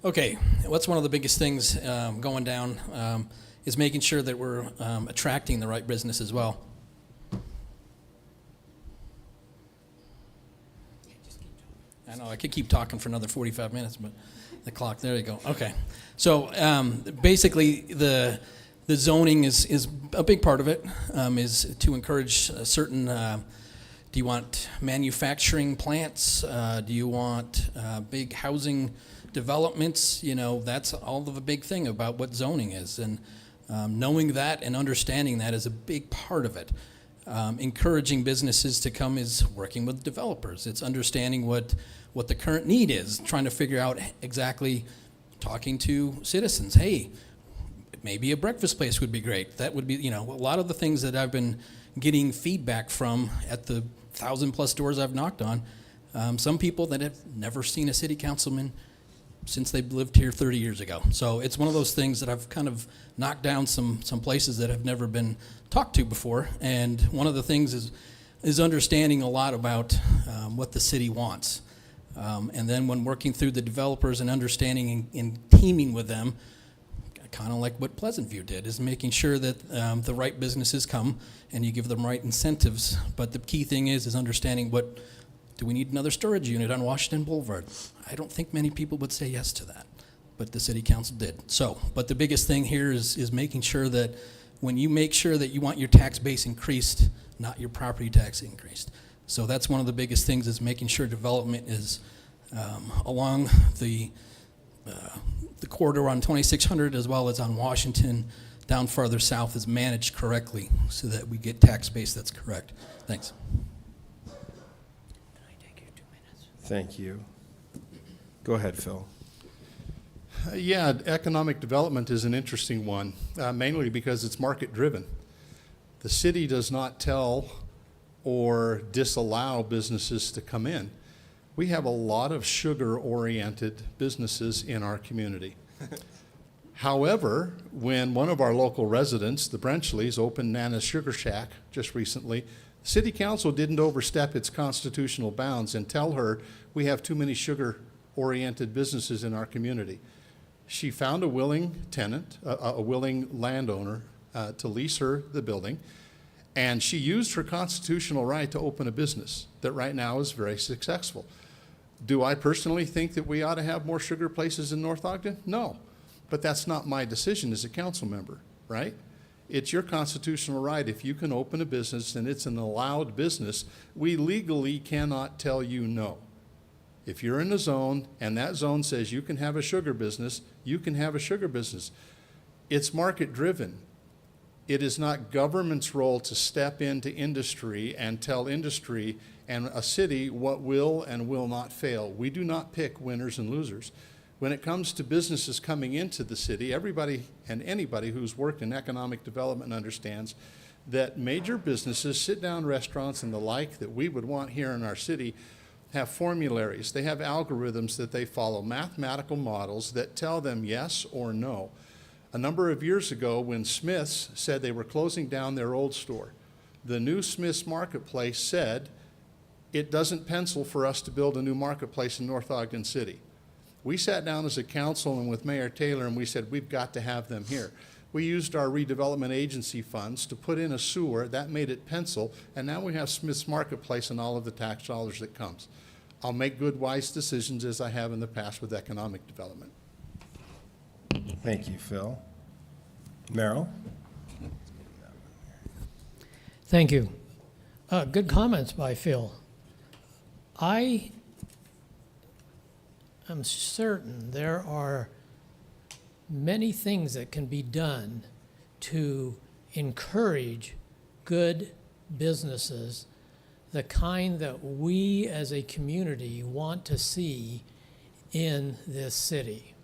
Okay, what's one of the biggest things going down is making sure that we're attracting the right business as well. I know I could keep talking for another 45 minutes, but the clock, there you go. Okay, so basically the zoning is a big part of it, is to encourage a certain, do you want manufacturing plants? Do you want big housing developments? You know, that's all of a big thing about what zoning is, and knowing that and understanding that is a big part of it. Encouraging businesses to come is working with developers. It's understanding what the current need is, trying to figure out exactly, talking to citizens. Hey, maybe a breakfast place would be great. That would be, you know, a lot of the things that I've been getting feedback from at the 1,000+ doors I've knocked on. Some people that have never seen a city councilman since they've lived here 30 years ago. So it's one of those things that I've kind of knocked down some places that have never been talked to before. And one of the things is understanding a lot about what the city wants. And then when working through the developers and understanding and teaming with them, kind of like what Pleasant View did, is making sure that the right businesses come and you give them right incentives. But the key thing is understanding what, do we need another storage unit on Washington Boulevard? I don't think many people would say yes to that, but the city council did. So, but the biggest thing here is making sure that when you make sure that you want your tax base increased, not your property tax increased. So that's one of the biggest things, is making sure development is along the corridor on 2600 as well as on Washington down farther south is managed correctly so that we get tax base that's correct. Thanks. Thank you. Go ahead, Phil. Yeah, economic development is an interesting one, mainly because it's market-driven. The city does not tell or disallow businesses to come in. We have a lot of sugar-oriented businesses in our community. However, when one of our local residents, the Brenchleys, opened Nana's Sugar Shack just recently, the city council didn't overstep its constitutional bounds and tell her we have too many sugar-oriented businesses in our community. She found a willing tenant, a willing landowner to lease her the building, and she used her constitutional right to open a business that right now is very successful. Do I personally think that we ought to have more sugar places in North Ogden? No, but that's not my decision as a council member, right? It's your constitutional right. If you can open a business and it's an allowed business, we legally cannot tell you no. If you're in a zone and that zone says you can have a sugar business, you can have a sugar business. It's market driven. It is not government's role to step into industry and tell industry and a city what will and will not fail. We do not pick winners and losers. When it comes to businesses coming into the city, everybody and anybody who's worked in economic development understands that major businesses, sit-down restaurants and the like that we would want here in our city, have formularies. They have algorithms that they follow, mathematical models that tell them yes or no. A number of years ago, when Smith's said they were closing down their old store, the new Smith's Marketplace said, it doesn't pencil for us to build a new marketplace in North Ogden City. We sat down as a council and with Mayor Taylor and we said, we've got to have them here. We used our redevelopment agency funds to put in a sewer, that made it pencil, and now we have Smith's Marketplace and all of the tax dollars that comes. I'll make good, wise decisions as I have in the past with economic development. Thank you, Phil. Merrill? Thank you. Good comments by Phil. I am certain there are many things that can be done to encourage good businesses, the kind that we as a community want to see in this city.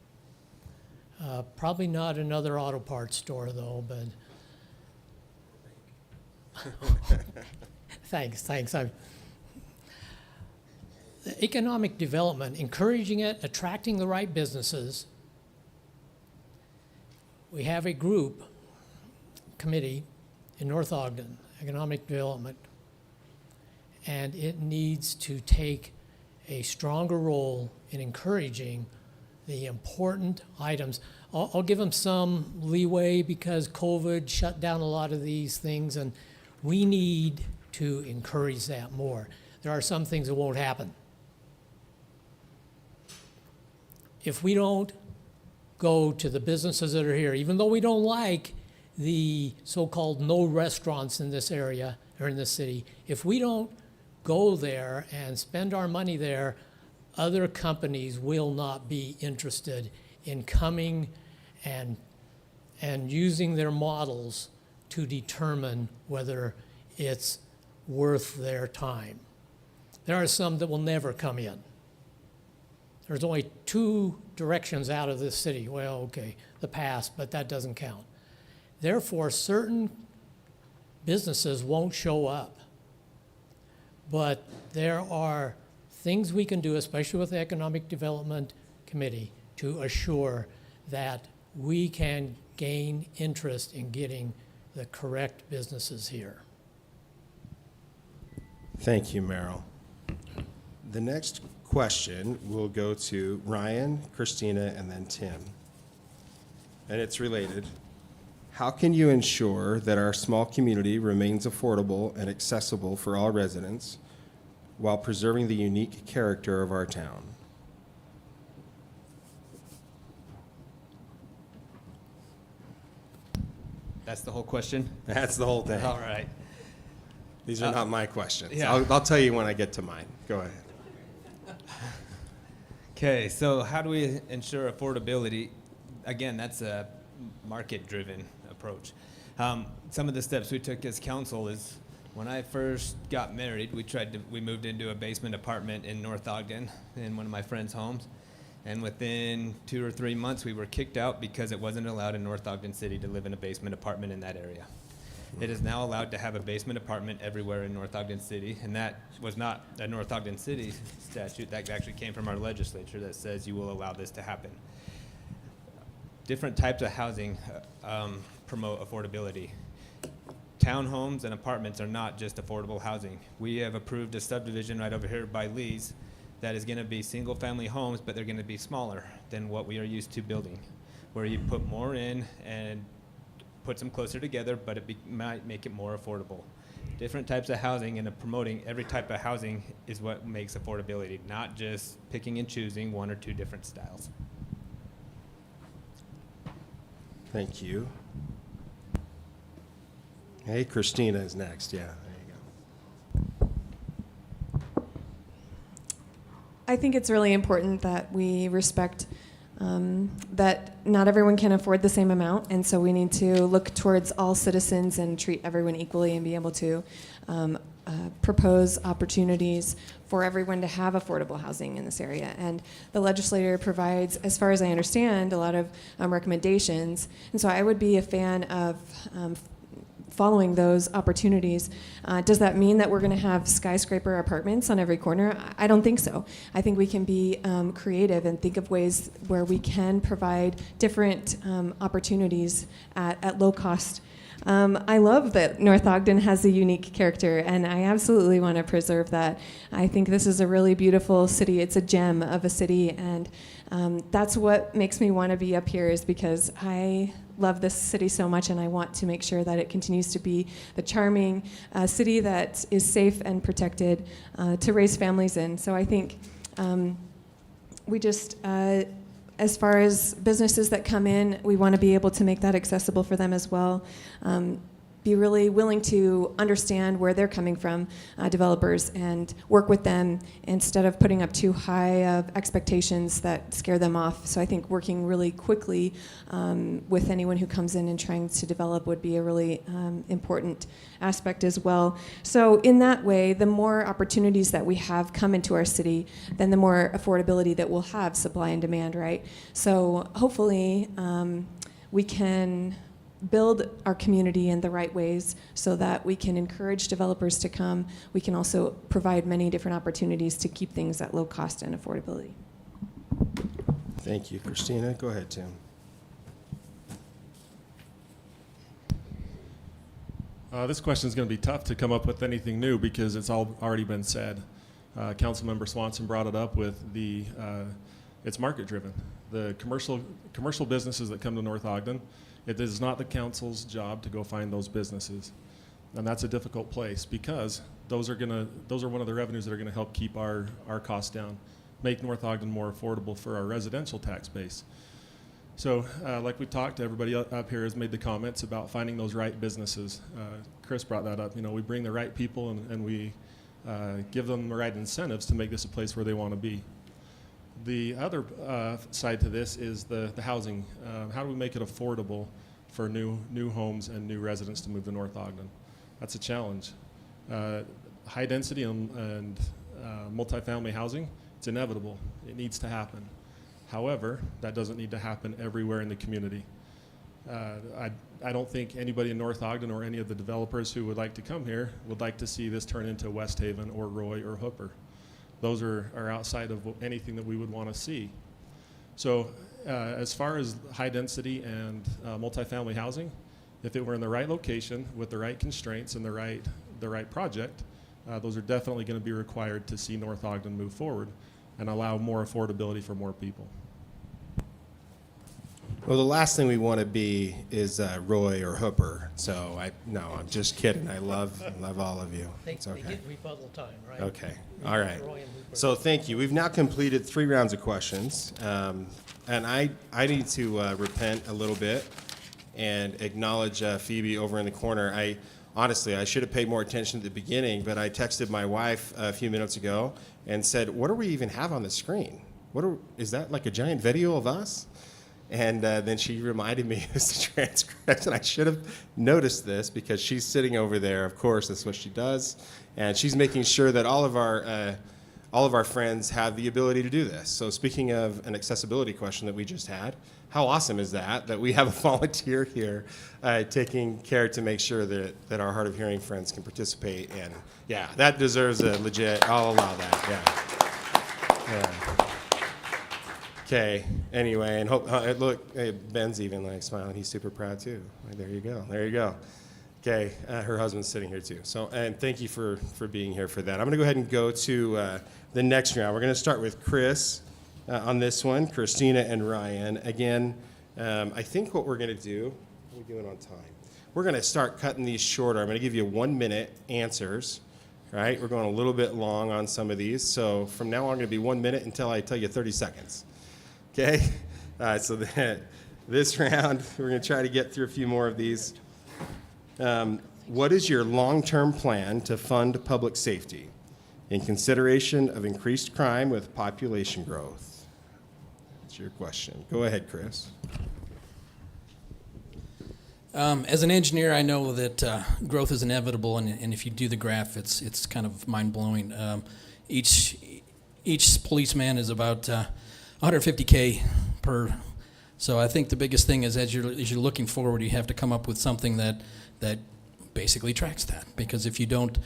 Probably not another auto parts store though, but Thanks. Economic development, encouraging it, attracting the right businesses. We have a committee in North Ogden, economic development, and it needs to take a stronger role in encouraging the important items. I'll give them some leeway because COVID shut down a lot of these things, and we need to encourage that more. There are some things that won't happen. If we don't go to the businesses that are here, even though we don't like the so-called no restaurants in this area or in this city, if we don't go there and spend our money there, other companies will not be interested in coming and using their models to determine whether it's worth their time. There are some that will never come in. There's only 2 directions out of this city. Well, okay, the past, but that doesn't count. Therefore, certain businesses won't show up. But there are things we can do, especially with the Economic Development Committee, to assure that we can gain interest in getting the correct businesses here. Thank you, Merrill. The next question will go to Ryan, Christina, and then Tim. And it's related. How can you ensure that our small community remains affordable and accessible for all residents while preserving the unique character of our town? That's the whole question? That's the whole thing. All right. These are not my questions. yeah. I'll tell you when I get to mine. Go ahead. Okay, so how do we ensure affordability? Again, that's a market-driven approach. Some of the steps we took as council is when I first got married, we moved into a basement apartment in North Ogden in one of my friend's homes. And within 2 or 3 months, we were kicked out because it wasn't allowed in North Ogden City to live in a basement apartment in that area. It is now allowed to have a basement apartment everywhere in North Ogden City, and that was not a North Ogden City statute. That actually came from our legislature that says you will allow this to happen. Different types of housing promote affordability. Townhomes and apartments are not just affordable housing. We have approved a subdivision right over here by Lee's that is going to be single-family homes, but they're going to be smaller than what we are used to building, where you put more in and puts them closer together, but it might make it more affordable. Different types of housing and promoting every type of housing is what makes affordability, not just picking and choosing 1 or 2 different styles. Thank you. Hey, Christina is next. Yeah, there you go. I think it's really important that we respect that not everyone can afford the same amount, and so we need to look towards all citizens and treat everyone equally and be able to propose opportunities for everyone to have affordable housing in this area. And the legislature provides, as far as I understand, a lot of recommendations, and so I would be a fan of following those opportunities. Does that mean that we're going to have skyscraper apartments on every corner? I don't think so. I think we can be creative and think of ways where we can provide different opportunities at low cost. I love that North Ogden has a unique character, and I absolutely want to preserve that. I think this is a really beautiful city. It's a gem of a city, and that's what makes me want to be up here, is because I love this city so much, and I want to make sure that it continues to be the charming city that is safe and protected to raise families in. So I think we just, as far as businesses that come in, we want to be able to make that accessible for them as well. Be really willing to understand where they're coming from, developers, and work with them instead of putting up too high of expectations that scare them off. So I think working really quickly with anyone who comes in and trying to develop would be a really important aspect as well. So in that way, the more opportunities that we have come into our city, then the more affordability that we'll have, supply and demand, right? So hopefully we can build our community in the right ways so that we can encourage developers to come. We can also provide many different opportunities to keep things at low cost and affordability. Thank you, Christina. Go ahead, Tim. This question is going to be tough to come up with anything new because it's all already been said. Councilmember Swanson brought it up with it's market driven. The commercial businesses that come to North Ogden, it is not the council's job to go find those businesses. And that's a difficult place because those are one of the revenues that are going to help keep our costs down, make North Ogden more affordable for our residential tax base. So like we talked, everybody up here has made the comments about finding those right businesses. Chris brought that up. You know, we bring the right people and we give them the right incentives to make this a place where they want to be. The other side to this is the housing. How do we make it affordable for new homes and new residents to move to North Ogden? That's a challenge. High density and multifamily housing, it's inevitable. It needs to happen. However, that doesn't need to happen everywhere in the community. I don't think anybody in North Ogden or any of the developers who would like to come here would like to see this turn into West Haven or Roy or Hooper. Those are outside of anything that we would want to see. So as far as high density and multifamily housing, if it were in the right location with the right constraints and the right project, those are definitely going to be required to see North Ogden move forward and allow more affordability for more people. Well, the last thing we want to be is Roy or Hooper. So I'm just kidding. I love all of you. It's They okay. get rebuttal time, right? Okay. All right. Roy and Hooper. So thank you. We've now completed 3 rounds of questions, and I need to repent a little bit and acknowledge Phoebe over in the corner. Honestly, I should have paid more attention at the beginning, but I texted my wife a few minutes ago and said, "What do we even have on the screen? Is that like a giant video of us?" And then she reminded me it was the transcript, and I should have noticed this because she's sitting over there. Of course, that's what she does, and she's making sure that all of our friends have the ability to do this. So speaking of an accessibility question that we just had, how awesome is that we have a volunteer here taking care to make sure that our hard of hearing friends can participate, and yeah, that deserves a legit, I'll allow that, yeah. Okay, anyway, and look, Ben's even like smiling, he's super proud too. There you go. Okay, her husband's sitting here too. So, and thank you for being here for that. I'm gonna go ahead and go to the next round. We're gonna start with Chris on this one, Christina and Ryan. Again, I think what we're gonna do, are we doing on time? We're gonna start cutting these shorter. I'm gonna give you 1-minute answers, right? We're going a little bit long on some of these. So from now on, gonna be 1 minute until I tell you 30 seconds. Okay? So this round, we're gonna try to get through a few more of these. What is your long-term plan to fund public safety in consideration of increased crime with population growth? That's your question. Go ahead, Chris. As an engineer, I know that growth is inevitable, and if you do the graph, it's kind of mind-blowing. Each policeman is about 150K per. So I think the biggest thing is as you're looking forward, you have to come up with something that basically tracks that. Because if you want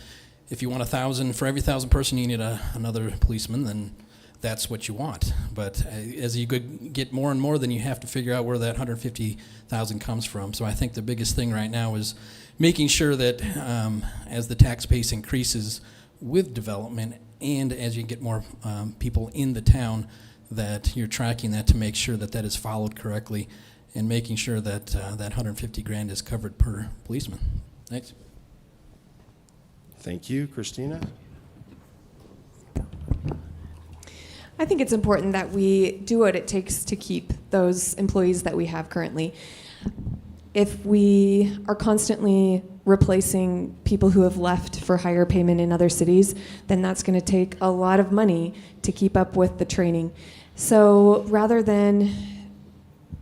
1,000 for every 1,000 person, you need another policeman, then that's what you want. But as you get more and more, then you have to figure out where that 150,000 comes from. So I think the biggest thing right now is making sure that as the tax base increases with development and as you get more people in the town, that you're tracking that to make sure that is followed correctly and making sure that that 150 grand is covered per policeman. Thanks. Thank you, Christina. I think it's important that we do what it takes to keep those employees that we have currently. If we are constantly replacing people who have left for higher payment in other cities, then that's going to take a lot of money to keep up with the training. So rather than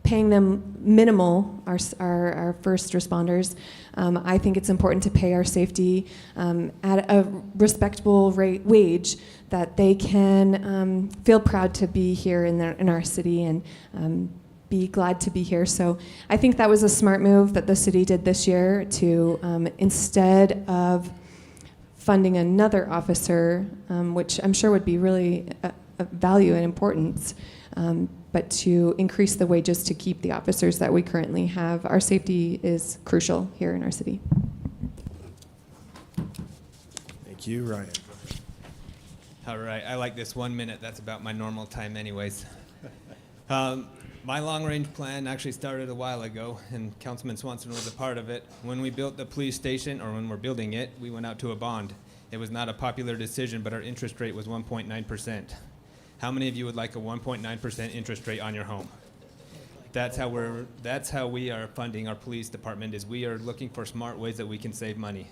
paying them minimal, our first responders, I think it's important to pay our safety at a respectable wage that they can feel proud to be here in our city and be glad to be here. So I think that was a smart move that the city did this year to, instead of funding another officer, which I'm sure would be really a value and importance, but to increase the wages to keep the officers that we currently have. Our safety is crucial here in our city. Thank you, Ryan. All right, I like this 1 minute. That's about my normal time anyways. My long-range plan actually started a while ago, and Councilman Swanson was a part of it. When we built the police station, or when we're building it, we went out to a bond. It was not a popular decision, but our interest rate was 1.9%. How many of you would like a 1.9% interest rate on your home? That's how we are funding our police department, is we are looking for smart ways that we can save money.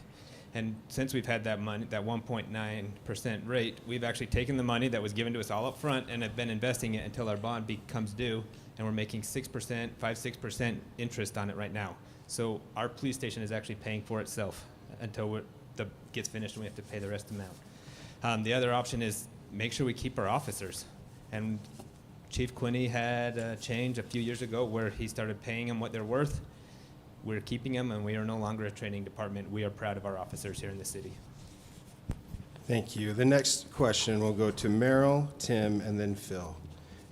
And since we've had that money, that 1.9% rate, we've actually taken the money that was given to us all up front and have been investing it until our bond becomes due, and we're making 6% interest on it right now. So our police station is actually paying for itself until it gets finished and we have to pay the rest of the amount. The other option is make sure we keep our officers. And Chief Quinney had a change a few years ago where he started paying them what they're worth. We're keeping them, and we are no longer a training department. We are proud of our officers here in the city. Thank you. The next question will go to Merrill, Tim, and then Phil.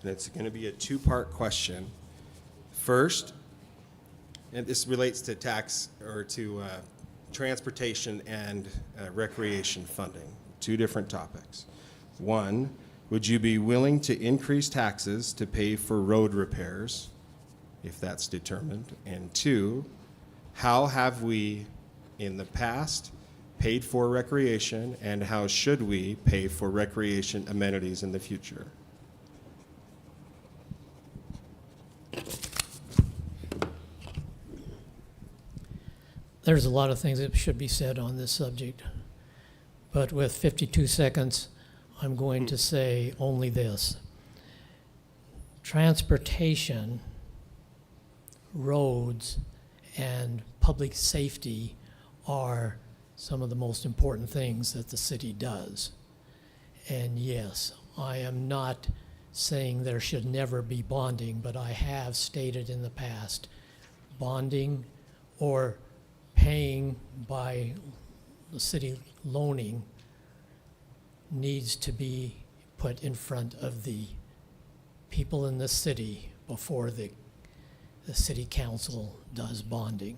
And it's going to be a two-part question. First, and this relates to transportation and recreation funding, two different topics. One, would you be willing to increase taxes to pay for road repairs, if that's determined? And two, how have we in the past paid for recreation, and how should we pay for recreation amenities in the future? There's a lot of things that should be said on this subject, but with 52 seconds, I'm going to say only this. Transportation, roads, and public safety are some of the most important things that the city does. And yes, I am not saying there should never be bonding, but I have stated in the past, bonding or paying by the city loaning needs to be put in front of the people in the city before the city council does bonding.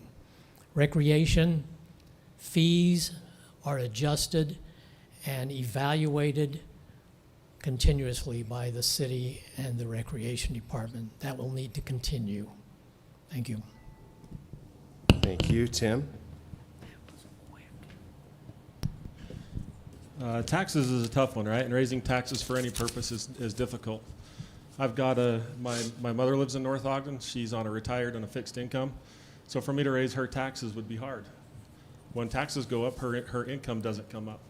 Recreation fees are adjusted and evaluated continuously by the city and the recreation department. That will need to continue. Thank you. Thank you, Tim. Taxes is a tough one, right? And raising taxes for any purpose is difficult. I've got my mother lives in North Ogden. She's on a retired and a fixed income. So for me to raise her taxes would be hard. When taxes go up, her income doesn't come up.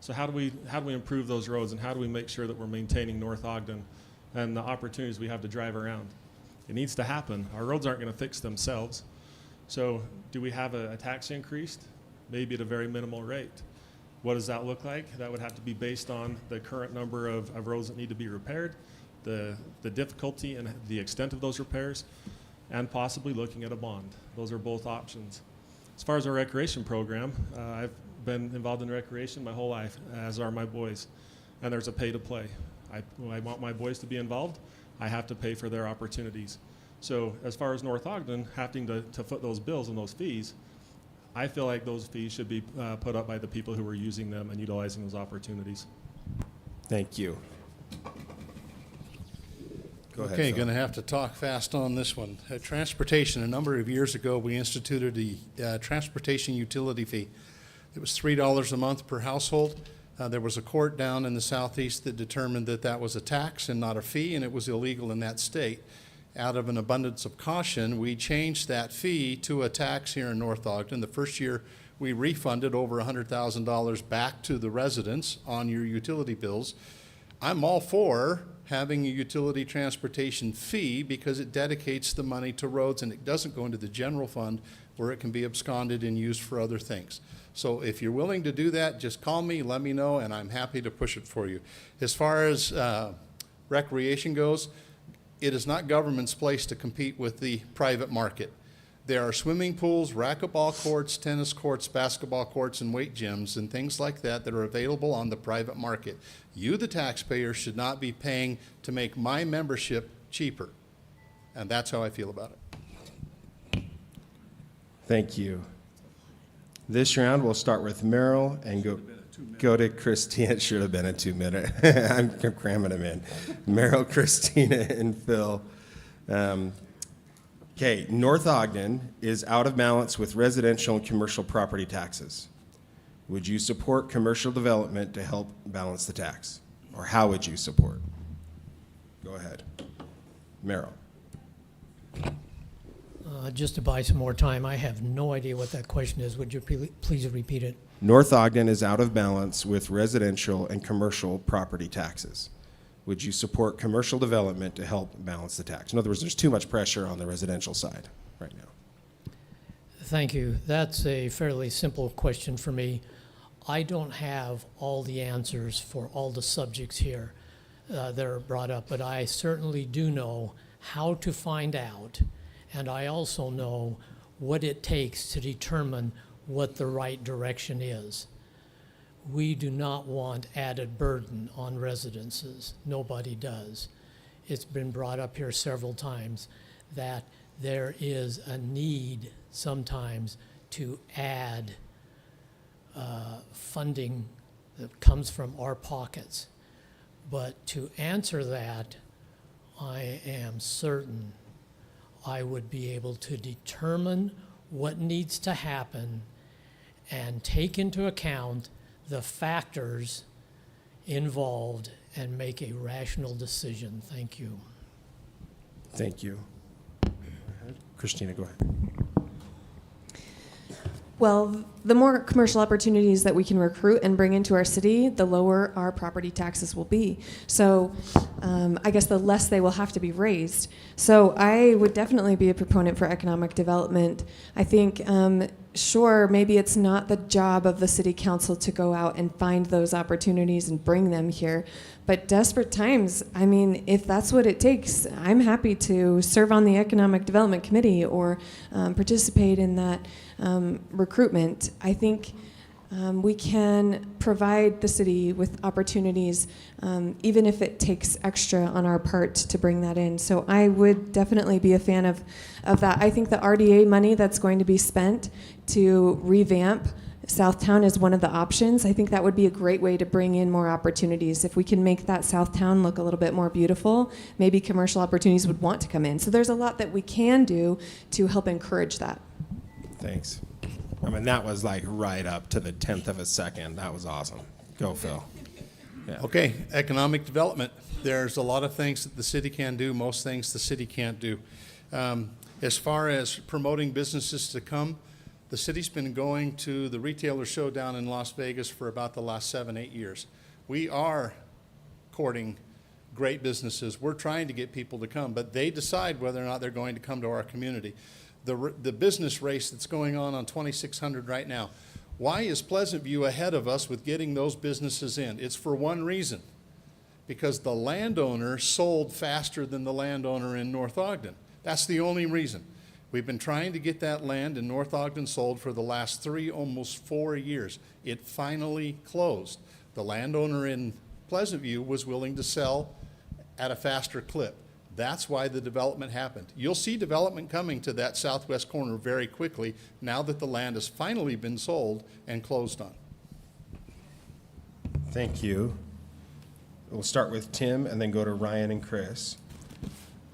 So how do we improve those roads, and how do we make sure that we're maintaining North Ogden and the opportunities we have to drive around? It needs to happen. Our roads aren't going to fix themselves. So do we have a tax increase? Maybe at a very minimal rate. What does that look like? That would have to be based on the current number of roads that need to be repaired, the difficulty and the extent of those repairs, and possibly looking at a bond. Those are both options. As far as our recreation program, I've been involved in recreation my whole life, as are my boys, and there's a pay to play. I want my boys to be involved. I have to pay for their opportunities. So as far as North Ogden having to foot those bills and those fees, I feel like those fees should be put up by the people who are using them and utilizing those opportunities. Thank you. Go ahead, Okay, Phil. going to have to talk fast on this one. Transportation, a number of years ago, we instituted a transportation utility fee. It was $3 a month per household. There was a court down in the southeast that determined that that was a tax and not a fee, and it was illegal in that state. Out of an abundance of caution, we changed that fee to a tax here in North Ogden. The first year, we refunded over $100,000 back to the residents on your utility bills. I'm all for having a utility transportation fee because it dedicates the money to roads and it doesn't go into the general fund where it can be absconded and used for other things. So if you're willing to do that, just call me, let me know, and I'm happy to push it for you. As far as recreation goes, it is not government's place to compete with the private market. There are swimming pools, racquetball courts, tennis courts, basketball courts, and weight gyms and things like that that are available on the private market. You, the taxpayer, should not be paying to make my membership cheaper. And that's how I feel about it. Thank you. This round, we'll start with Merrill and go to Christina. It should have been a 2-minute. I'm cramming them in. Merrill, Christina, and Phil. Okay, North Ogden is out of balance with residential and commercial property taxes. Would you support commercial development to help balance the tax? Or how would you support? Go ahead. Merrill. Just to buy some more time, I have no idea what that question is. Would you please repeat it? North Ogden is out of balance with residential and commercial property taxes. Would you support commercial development to help balance the tax? In other words, there's too much pressure on the residential side right now. Thank you. That's a fairly simple question for me. I don't have all the answers for all the subjects here that are brought up, but I certainly do know how to find out, and I also know what it takes to determine what the right direction is. We do not want added burden on residences. Nobody does. It's been brought up here several times that there is a need sometimes to add funding that comes from our pockets. But to answer that, I am certain I would be able to determine what needs to happen and take into account the factors involved and make a rational decision. Thank you. Thank you. Christina, go ahead. Well, the more commercial opportunities that we can recruit and bring into our city, the lower our property taxes will be. So I guess the less they will have to be raised. So I would definitely be a proponent for economic development. I think, sure, maybe it's not the job of the city council to go out and find those opportunities and bring them here. But desperate times, I mean, if that's what it takes, I'm happy to serve on the Economic Development Committee or participate in that recruitment. I think we can provide the city with opportunities, even if it takes extra on our part to bring that in. So I would definitely be a fan of that. I think the RDA money that's going to be spent to revamp Southtown is one of the options. I think that would be a great way to bring in more opportunities. If we can make that Southtown look a little bit more beautiful, maybe commercial opportunities would want to come in. So there's a lot that we can do to help encourage that. Thanks. I mean, that was like right up to the 10th of a second. That was awesome. Go, Phil. Yeah. Okay, economic development. There's a lot of things that the city can do, most things the city can't do. As far as promoting businesses to come, the city's been going to the retailer show down in Las Vegas for about the last 7-8 years. We are courting great businesses. We're trying to get people to come, but they decide whether or not they're going to come to our community. The business race that's going on 2600 right now, why is Pleasant View ahead of us with getting those businesses in? It's for one reason, because the landowner sold faster than the landowner in North Ogden. That's the only reason. We've been trying to get that land in North Ogden sold for the last 3, almost 4 years. It finally closed. The landowner in Pleasant View was willing to sell at a faster clip. That's why the development happened. You'll see development coming to that southwest corner very quickly now that the land has finally been sold and closed on. Thank you. We'll start with Tim and then go to Ryan and Chris.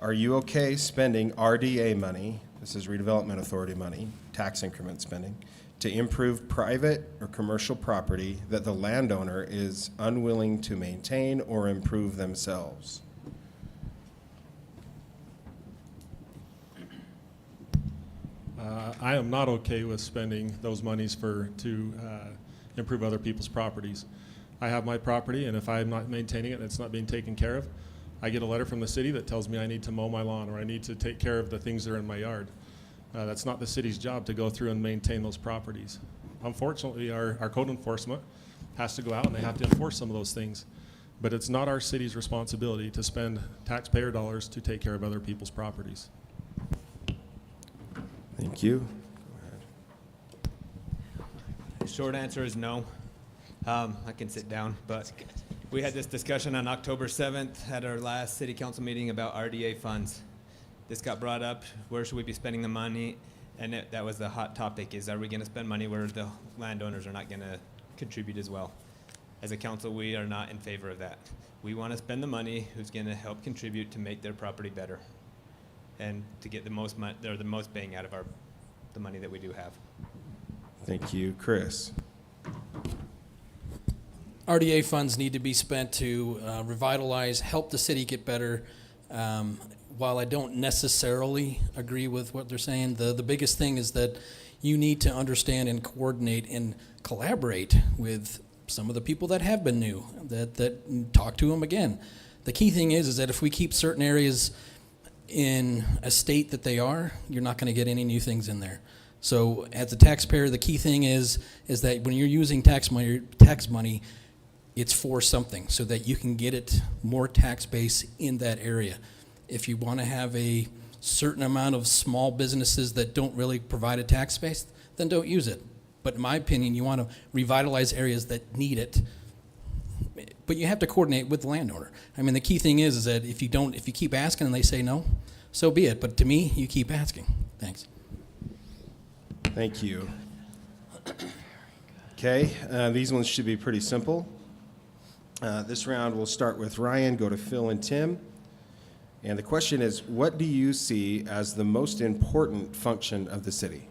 Are you okay spending RDA money, this is Redevelopment Authority money, tax increment spending, to improve private or commercial property that the landowner is unwilling to maintain or improve themselves? I am not okay with spending those monies to improve other people's properties. I have my property, and if I'm not maintaining it and it's not being taken care of, I get a letter from the city that tells me I need to mow my lawn or I need to take care of the things that are in my yard. That's not the city's job to go through and maintain those properties. Unfortunately, our code enforcement has to go out and they have to enforce some of those things. but it's not our city's responsibility to spend taxpayer dollars to take care of other people's properties. Thank you. The short answer is no. I can sit down, but we had this discussion on October 7th at our last city council meeting about RDA funds. This got brought up, where should we be spending the money? And that was the hot topic, is are we gonna spend money where the landowners are not gonna contribute as well? As a council, we are not in favor of that. We wanna spend the money who's gonna help contribute to make their property better and to get the most the most bang out of the money that we do have. Thank you. Chris? RDA funds need to be spent to revitalize, help the city get better. While I don't necessarily agree with what they're saying, the biggest thing is that you need to understand and coordinate and collaborate with some of the people that have been new, that talk to them again. The key thing is that if we keep certain areas in a state that they are, you're not going to get any new things in there. So as a taxpayer, the key thing is that when you're using tax money, it's for something so that you can get it more tax base in that area. If you want to have a certain amount of small businesses that don't really provide a tax base, then don't use it. But in my opinion, you want to revitalize areas that need it. But you have to coordinate with the landowner. I mean, the key thing is that if you keep asking and they say no, so be it. But to me, you keep asking. Thanks. Thank you. Okay, these ones should be pretty simple. This round we'll start with Ryan, go to Phil and Tim. And the question is, what do you see as the most important function of the city?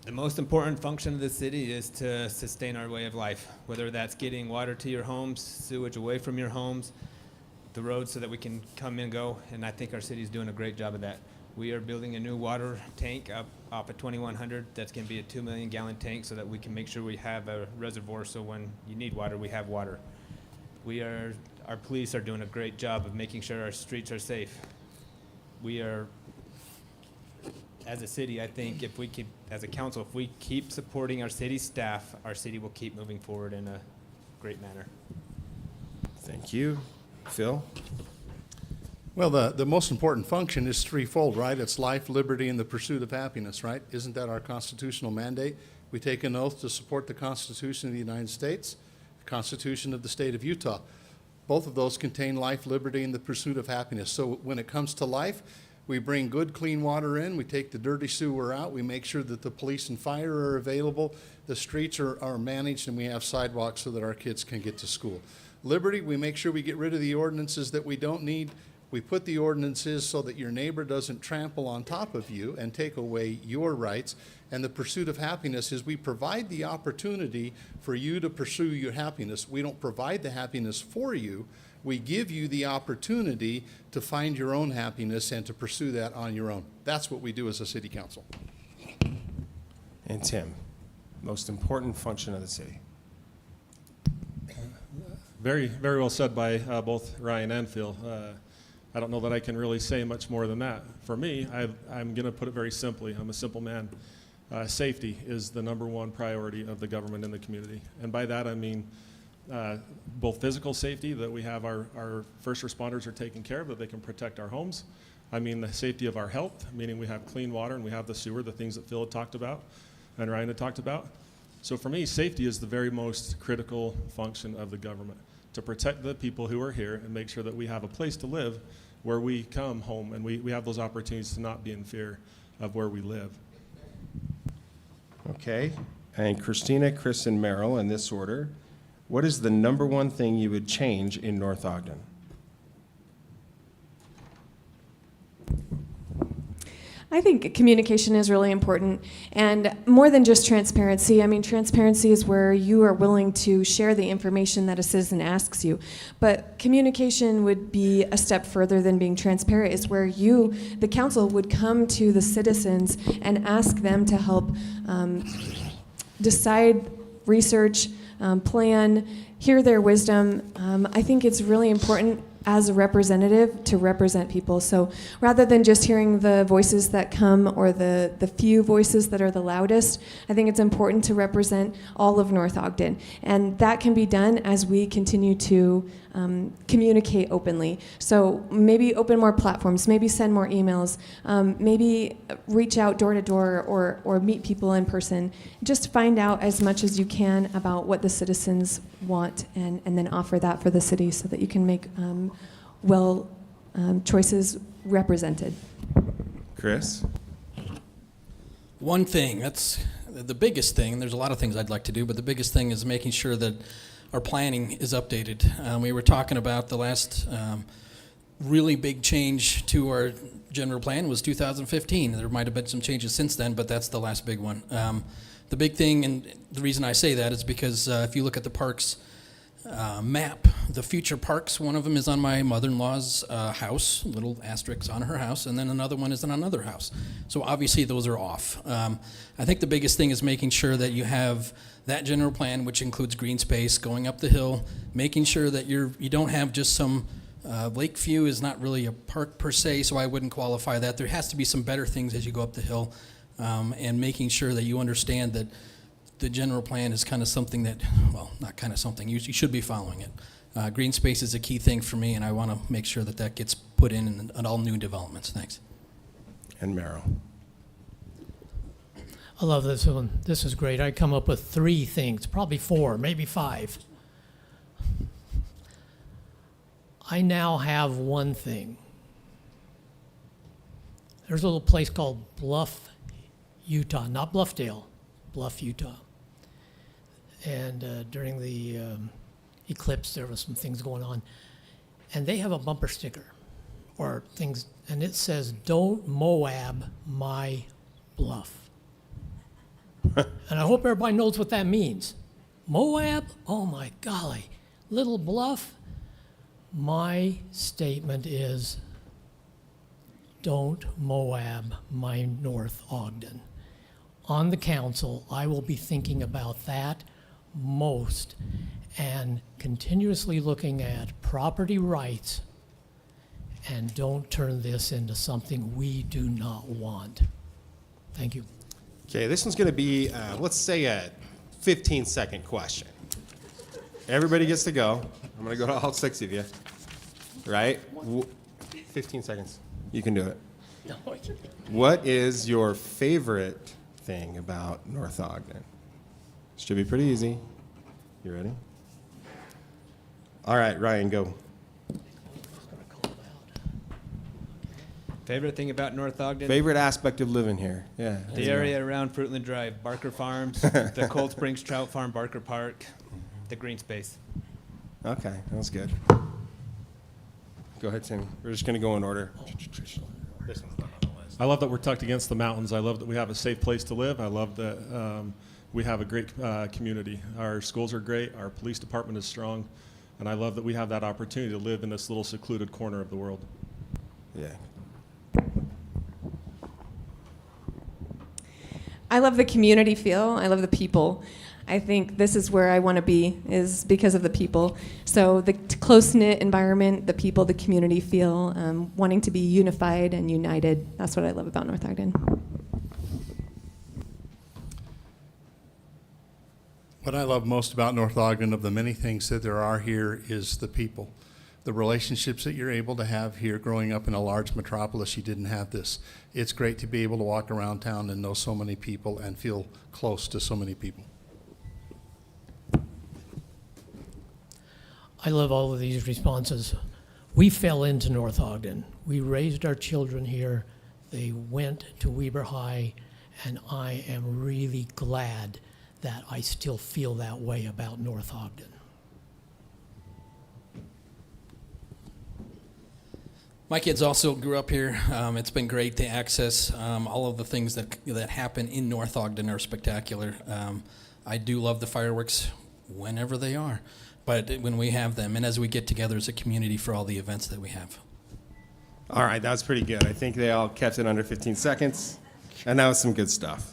The most important function of the city is to sustain our way of life, whether that's getting water to your homes, sewage away from your homes, the roads so that we can come and go, and I think our city's doing a great job of that. We are building a new water tank up off of 2100. That's going to be a 2 million gallon tank so that we can make sure we have a reservoir so when you need water, we have water. Our police are doing a great job of making sure our streets are safe. We are, as a city, I think as a council, if we keep supporting our city staff, our city will keep moving forward in a great manner. Thank you. Phil? Well, the most important function is threefold, right? It's life, liberty, and the pursuit of happiness, right? Isn't that our constitutional mandate? We take an oath to support the Constitution of the United States, the Constitution of the state of Utah. Both of those contain life, liberty, and the pursuit of happiness. So when it comes to life, we bring good, clean water in, we take the dirty sewer out, we make sure that the police and fire are available, the streets are managed, and we have sidewalks so that our kids can get to school. Liberty, we make sure we get rid of the ordinances that we don't need. We put the ordinances so that your neighbor doesn't trample on top of you and take away your rights. And the pursuit of happiness is we provide the opportunity for you to pursue your happiness. We don't provide the happiness for you. We give you the opportunity to find your own happiness and to pursue that on your own. That's what we do as a city council. And Tim, most important function of the city. Very, very well said by both Ryan and Phil. I don't know that I can really say much more than that. For me, I'm going to put it very simply. I'm a simple man. Safety is the number one priority of the government and the community. And by that I mean both physical safety, that we have our first responders are taken care of, that they can protect our homes. I mean the safety of our health, meaning we have clean water and we have the sewer, the things that Phil had talked about and Ryan had talked about. So for me, safety is the very most critical function of the government, to protect the people who are here and make sure that we have a place to live where we come home and we have those opportunities to not be in fear of where we live. Okay. And Christina, Chris, and Merrill in this order. What is the number one thing you would change in North Ogden? I think communication is really important, and more than just transparency. I mean, transparency is where you are willing to share the information that a citizen asks you, but communication would be a step further than being transparent. Is where you, the council, would come to the citizens and ask them to help decide, research, plan, hear their wisdom. I think it's really important as a representative to represent people. So rather than just hearing the voices that come or the few voices that are the loudest, I think it's important to represent all of North Ogden. And that can be done as we continue to communicate openly. So maybe open more platforms, maybe send more emails, maybe reach out door to door or meet people in person. Just find out as much as you can about what the citizens want and then offer that for the city so that you can make choices represented. Chris? One thing, that's the biggest thing, and there's a lot of things I'd like to do, but the biggest thing is making sure that our planning is updated. We were talking about the last really big change to our general plan was 2015. There might have been some changes since then, but that's the last big one. The big thing, and the reason I say that is because if you look at the parks map, the future parks, one of them is on my mother-in-law's house, little asterisks on her house, and then another one is on another house. So obviously those are off. I think the biggest thing is making sure that you have that general plan, which includes green space, going up the hill, making sure that you don't have just some Lakeview is not really a park per se, so I wouldn't qualify that. There has to be some better things as you go up the hill, and making sure that you understand that the general plan is kind of something that, well, not kind of something, you should be following it. Green space is a key thing for me, and I want to make sure that that gets put in all new developments. Thanks. And Merrill. I love this one. This is great. I come up with 3 things, probably 4, maybe 5. I now have one thing. There's a little place called Bluff, Utah, not Bluffdale, Bluff, Utah. And during the eclipse, there was some things going on. And they have a bumper sticker or things, and it says, "Don't Moab my bluff." And I hope everybody knows what that means. Moab? Oh my golly. Little bluff? My statement is, don't Moab my North Ogden. On the council, I will be thinking about that most and continuously looking at property rights, and don't turn this into something we do not want. Thank you. Okay, this one's going to be, let's say, a 15-second question. Everybody gets to go. I'm going to go to all 6 of you. Right? 15 seconds. You can do it. What is your favorite thing about North Ogden? Should be pretty easy. You ready? All right, Ryan, go. Favorite thing about North Ogden? Favorite aspect of living here? Yeah. The area around Fruitland Drive, Barker Farms, the Cold Springs Trout Farm, Barker Park, the green space. Okay, that was good. Go ahead, Timmy. We're just going to go in order. This one's not on the list. I love that we're tucked against the mountains. I love that we have a safe place to live. I love that we have a great community. Our schools are great. Our police department is strong. And I love that we have that opportunity to live in this little secluded corner of the world. Yeah. I love the community feel. I love the people. I think this is where I want to be, is because of the people. So the close-knit environment, the people, the community feel, wanting to be unified and united. That's what I love about North Ogden. What I love most about North Ogden, of the many things that there are here, is the people. The relationships that you're able to have here. Growing up in a large metropolis, you didn't have this. It's great to be able to walk around town and know so many people and feel close to so many people. I love all of these responses. We fell into North Ogden. We raised our children here. They went to Weber High, and I am really glad that I still feel that way about North Ogden. My kids also grew up here. It's been great to access all of the things that happen in North Ogden are spectacular. I do love the fireworks whenever they are, but when we have them and as we get together as a community for all the events that we have. All right, that was pretty good. I think they all kept it under 15 seconds, and that was some good stuff.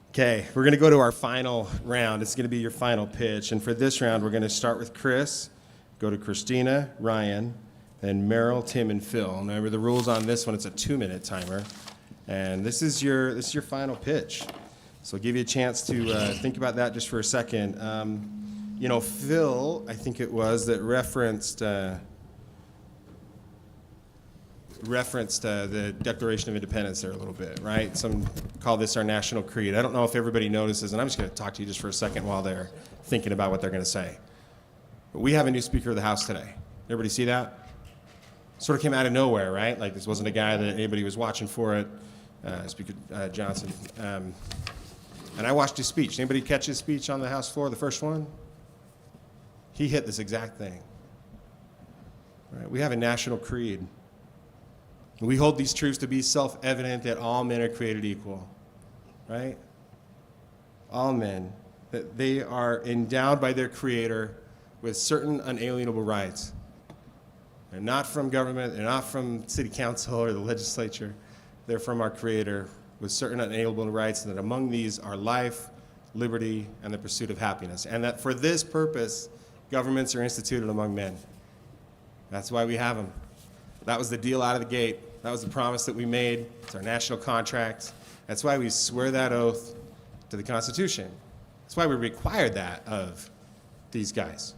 Okay, we're going to go to our final round. It's going to be your final pitch, and for this round, we're going to start with Chris. go to Christina, Ryan, then Merrill, Tim, and Phil. Remember the rules on this one, it's a 2-minute timer. And this is your final pitch. So I'll give you a chance to think about that just for a second. You know, Phil, I think it was, that referenced the Declaration of Independence there a little bit, right? Some call this our national creed. I don't know if everybody notices, and I'm just going to talk to you just for a second while they're thinking about what they're going to say. But we have a new Speaker of the House today. Everybody see that? Sort of came out of nowhere, right? Like this wasn't a guy that anybody was watching for it, Speaker Johnson. And I watched his speech. Anybody catch his speech on the House floor, the first one? He hit this exact thing. Right? We have a national creed. We hold these truths to be self-evident that all men are created equal, right? All men, that they are endowed by their Creator with certain unalienable rights. They're not from government, they're not from city council or the legislature. They're from our Creator with certain unalienable rights, and that among these are life, liberty, and the pursuit of happiness. And that for this purpose, governments are instituted among men. That's why we have them. That was the deal out of the gate. That was the promise that we made. It's our national contract. That's why we swear that oath to the Constitution. That's why we required that of these guys.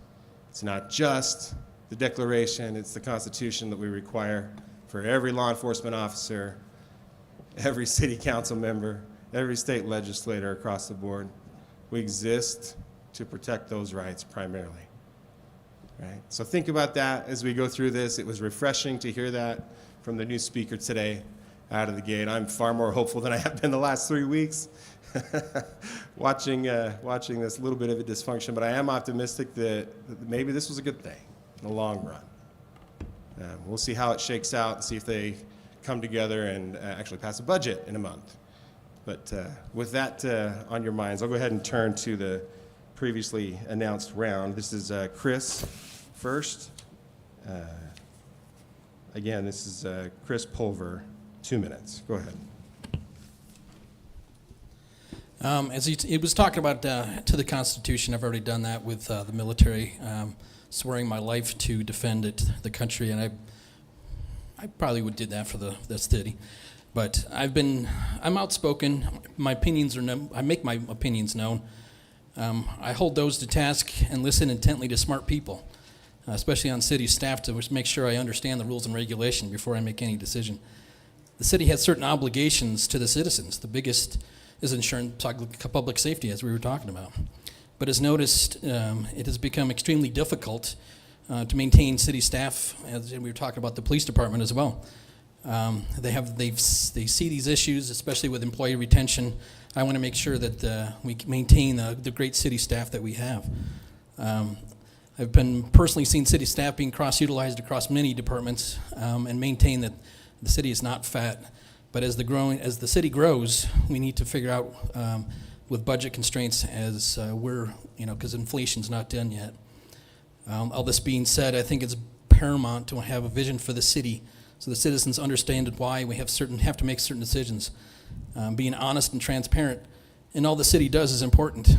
It's not just the Declaration, it's the Constitution that we require for every law enforcement officer, every city council member, every state legislator across the board. We exist to protect those rights primarily. Right? So think about that as we go through this. It was refreshing to hear that from the new speaker today out of the gate. I'm far more hopeful than I have been the last 3 weeks watching this little bit of a dysfunction, but I am optimistic that maybe this was a good thing in the long run. We'll see how it shakes out and see if they come together and actually pass a budget in a month. But with that on your minds, I'll go ahead and turn to the previously announced round. This is Chris first. Again, this is Chris Pulver, 2 minutes. Go ahead. As it was talking about to the Constitution, I've already done that with the military, swearing my life to defend the country, and I probably would did that for the city. But I'm outspoken. My opinions are I make my opinions known. I hold those to task and listen intently to smart people, especially on city staff, to make sure I understand the rules and regulation before I make any decision. The city has certain obligations to the citizens. The biggest is ensuring public safety, as we were talking about. But as noticed, it has become extremely difficult to maintain city staff, as we were talking about the police department as well. They see these issues, especially with employee retention. I want to make sure that we maintain the great city staff that we have. I've been personally seen city staff being cross-utilized across many departments, and maintain that the city is not fat. But as the city grows, we need to figure out with budget constraints as because inflation's not done yet. All this being said, I think it's paramount to have a vision for the city so the citizens understand why we have to make certain decisions. Being honest and transparent in all the city does is important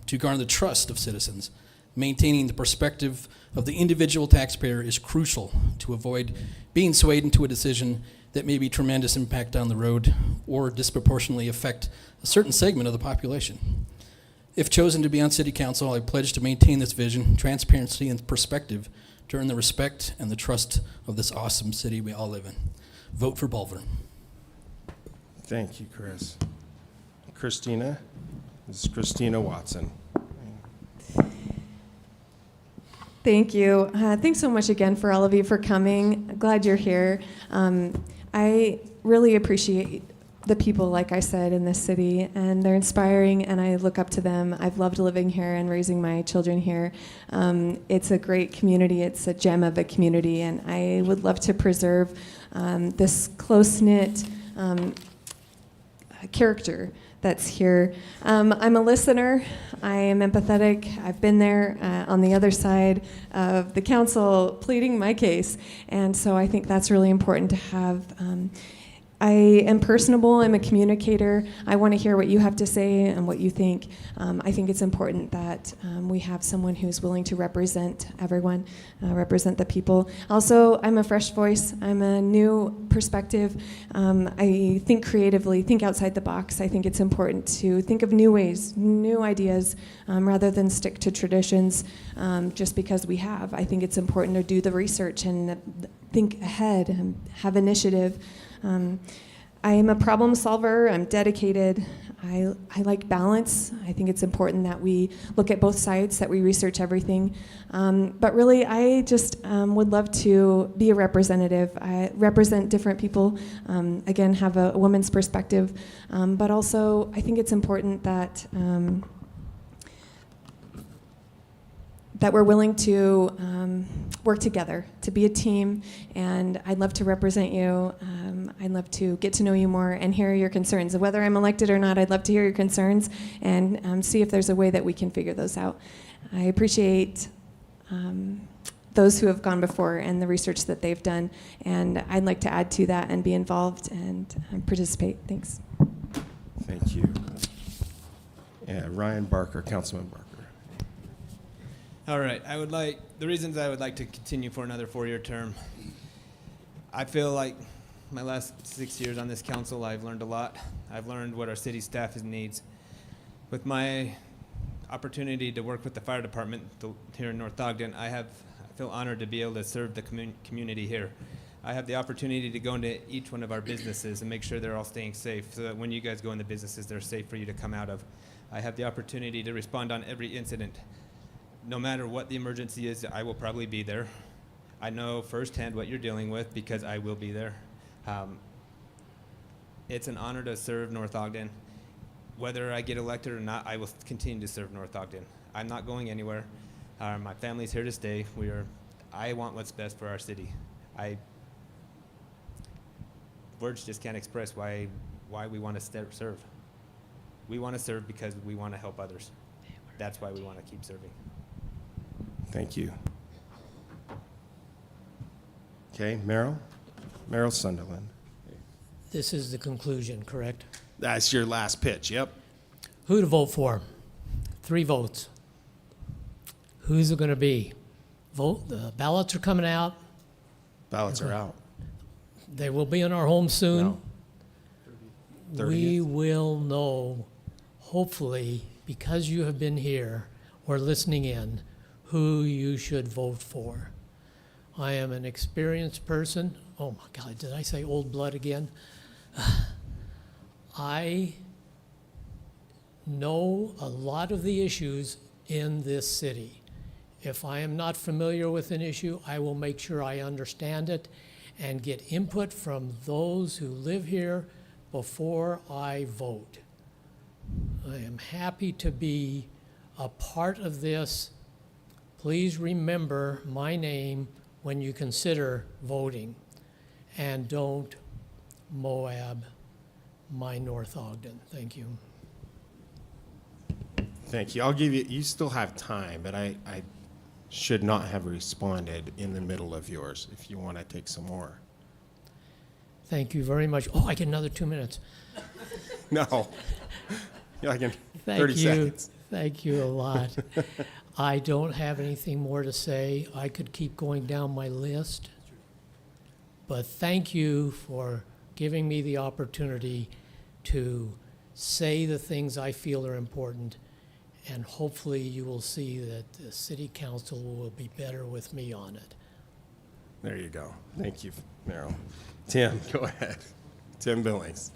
to garner the trust of citizens. Maintaining the perspective of the individual taxpayer is crucial to avoid being swayed into a decision that may be tremendous impact down the road or disproportionately affect a certain segment of the population. If chosen to be on City Council, I pledge to maintain this vision, transparency, and perspective to earn the respect and the trust of this awesome city we all live in. Vote for Pulver. Thank you, Chris. Christina. This is Christina Watson. Thank you. Thanks so much again for all of you for coming. Glad you're here. I really appreciate the people, like I said, in this city, and they're inspiring, and I look up to them. I've loved living here and raising my children here. It's a great community. It's a gem of a community, and I would love to preserve this close-knit character that's here. I'm a listener. I am empathetic. I've been there on the other side of the council pleading my case. And so I think that's really important to have I am personable. I'm a communicator. I want to hear what you have to say and what you think. I think it's important that we have someone who's willing to represent everyone, represent the people. Also, I'm a fresh voice. I'm a new perspective. I think creatively, think outside the box. I think it's important to think of new ways, new ideas, rather than stick to traditions just because we have. I think it's important to do the research and think ahead and have initiative. I am a problem solver. I'm dedicated. I like balance. I think it's important that we look at both sides, that we research everything. But really, I just would love to be a representative. I represent different people, again, have a woman's perspective. But also, I think it's important that that we're willing to work together, to be a team, and I'd love to represent you. I'd love to get to know you more and hear your concerns. Whether I'm elected or not, I'd love to hear your concerns and see if there's a way that we can figure those out. I appreciate those who have gone before and the research that they've done, and I'd like to add to that and be involved and participate. Thanks. Thank you. Yeah, Ryan Barker, Councilman Barker. All right, the reasons I would like to continue for another 4-year term. I feel like my last 6 years on this council, I've learned a lot. I've learned what our city staff needs. With my opportunity to work with the fire department here in North Ogden, I feel honored to be able to serve the community here. I have the opportunity to go into each one of our businesses and make sure they're all staying safe, so that when you guys go into businesses, they're safe for you to come out of. I have the opportunity to respond on every incident. No matter what the emergency is, I will probably be there. I know firsthand what you're dealing with because I will be there. It's an honor to serve North Ogden. Whether I get elected or not, I will continue to serve North Ogden. I'm not going anywhere. My family's here to stay. I want what's best for our city. Words just can't express why we want to serve. We want to serve because we want to help others. That's why we want to keep serving. Thank you. Okay, Merrill Sunderland. This is the conclusion, correct? That's your last pitch, yep. Who to vote for? 3 votes. Who's it going to be? Vote. The ballots are coming out. Ballots are out. They will be in our home soon. No. 30th. We will know, hopefully, because you have been here or listening in, who you should vote for. I am an experienced person. Oh my God, did I say old blood again? I know a lot of the issues in this city. If I am not familiar with an issue, I will make sure I understand it and get input from those who live here before I vote. I am happy to be a part of this. Please remember my name when you consider voting, and don't Moab my North Ogden. Thank you. Thank you. I'll give you still have time, but I should not have responded in the middle of yours if you want to take some more. Thank you very much. Oh, I get another 2 minutes. No. Yeah, I can, Thank 30 you. seconds. Thank you a lot. I don't have anything more to say. I could keep going down my list. But thank you for giving me the opportunity to say the things I feel are important. And hopefully you will see that the city council will be better with me on it. There you go. Thank you, Merrill. Tim, go ahead. Tim Billings.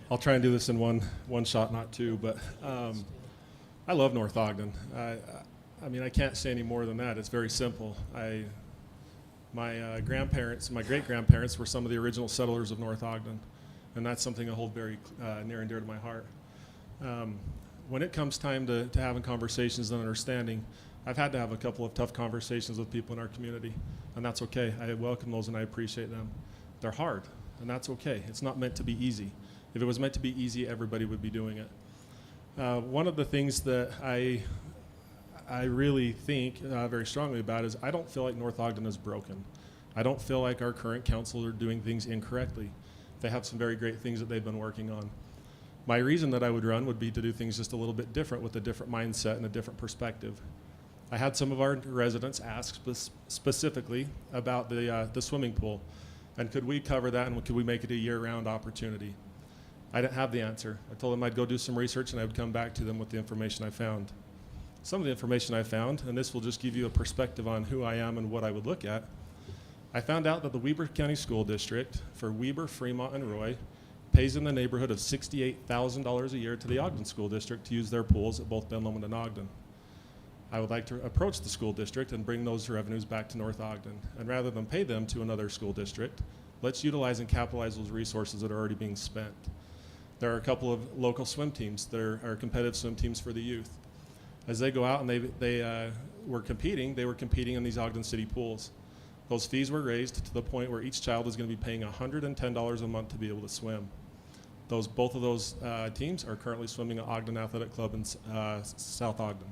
I'll try and do this in one shot, not two, but I love North Ogden. I mean, I can't say any more than that. It's very simple. My grandparents, my great-grandparents were some of the original settlers of North Ogden, and that's something I hold very near and dear to my heart. When it comes time to having conversations and understanding, I've had to have a couple of tough conversations with people in our community, and that's okay. I welcome those and I appreciate them. They're hard, and that's okay. It's not meant to be easy. If it was meant to be easy, everybody would be doing it. One of the things that I really think very strongly about is I don't feel like North Ogden is broken. I don't feel like our current council are doing things incorrectly. They have some very great things that they've been working on. My reason that I would run would be to do things just a little bit different with a different mindset and a different perspective. I had some of our residents ask specifically about the swimming pool, and could we cover that and could we make it a year-round opportunity? I didn't have the answer. I told them I'd go do some research and I would come back to them with the information I found. Some of the information I found, and this will just give you a perspective on who I am and what I would look at, I found out that the Weber County School District for Weber, Fremont, and Roy pays in the neighborhood of $68,000 a year to the Ogden School District to use their pools at both Ben Lomond and Ogden. I would like to approach the school district and bring those revenues back to North Ogden. And rather than pay them to another school district, let's utilize and capitalize those resources that are already being spent. There are a couple of local swim teams. There are competitive swim teams for the youth. As they go out and they were competing in these Ogden City pools. Those fees were raised to the point where each child is going to be paying $110 a month to be able to swim. Both of those teams are currently swimming at Ogden Athletic Club in South Ogden.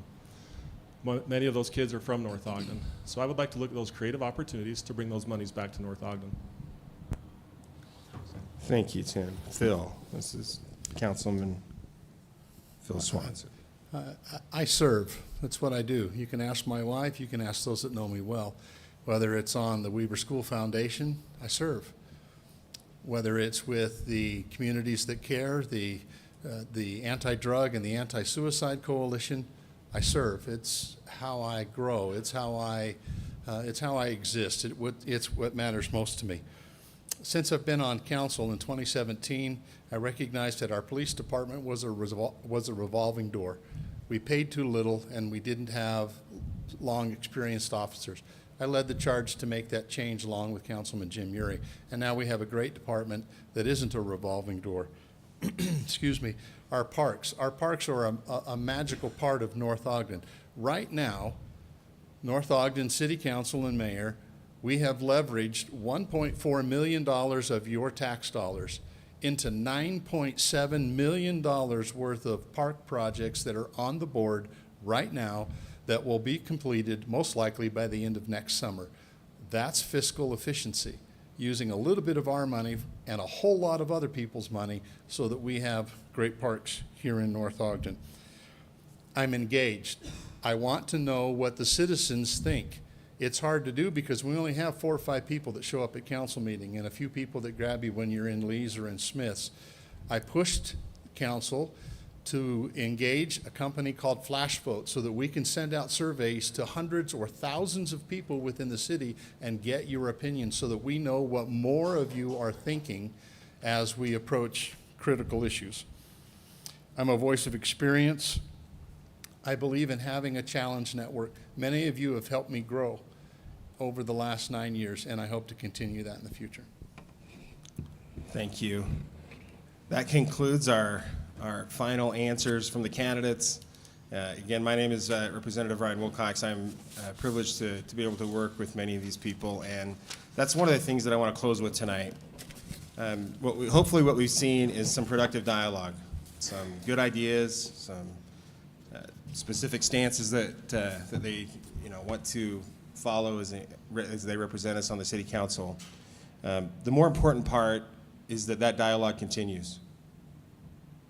Many of those kids are from North Ogden. So I would like to look at those creative opportunities to bring those monies back to North Ogden. Thank you, Tim. Phil, this is Councilman Phil Swanson. I serve. That's what I do. You can ask my wife, you can ask those that know me well. Whether it's on the Weber School Foundation, I serve. Whether it's with the Communities That Care, the Anti-Drug and the Anti-Suicide Coalition, I serve. It's how I grow. It's how I exist. It's what matters most to me. Since I've been on council in 2017, I recognized that our police department was a revolving door. We paid too little, and we didn't have long experienced officers. I led the charge to make that change along with Councilman Jim Urey, and now we have a great department that isn't a revolving door. Excuse me. Our parks are a magical part of North Ogden. Right now, North Ogden City Council and Mayor, we have leveraged $1.4 million of your tax dollars into $9.7 million worth of park projects that are on the board right now that will be completed most likely by the end of next summer. That's fiscal efficiency, using a little bit of our money and a whole lot of other people's money so that we have great parks here in North Ogden. I'm engaged. I want to know what the citizens think. It's hard to do because we only have 4 or 5 people that show up at council meeting and a few people that grab you when you're in Lee's or in Smith's. I pushed council to engage a company called Flash Vote so that we can send out surveys to hundreds or thousands of people within the city and get your opinion so that we know what more of you are thinking as we approach critical issues. I'm a voice of experience. I believe in having a challenge network. Many of you have helped me grow over the last 9 years, and I hope to continue that in the future. Thank you. That concludes our final answers from the candidates. Again, my name is Representative Ryan Wilcox. I'm privileged to be able to work with many of these people, and that's one of the things that I want to close with tonight. Hopefully what we've seen is some productive dialogue, some good ideas, some specific stances that they want to follow as they represent us on the City Council. The more important part is that dialogue continues.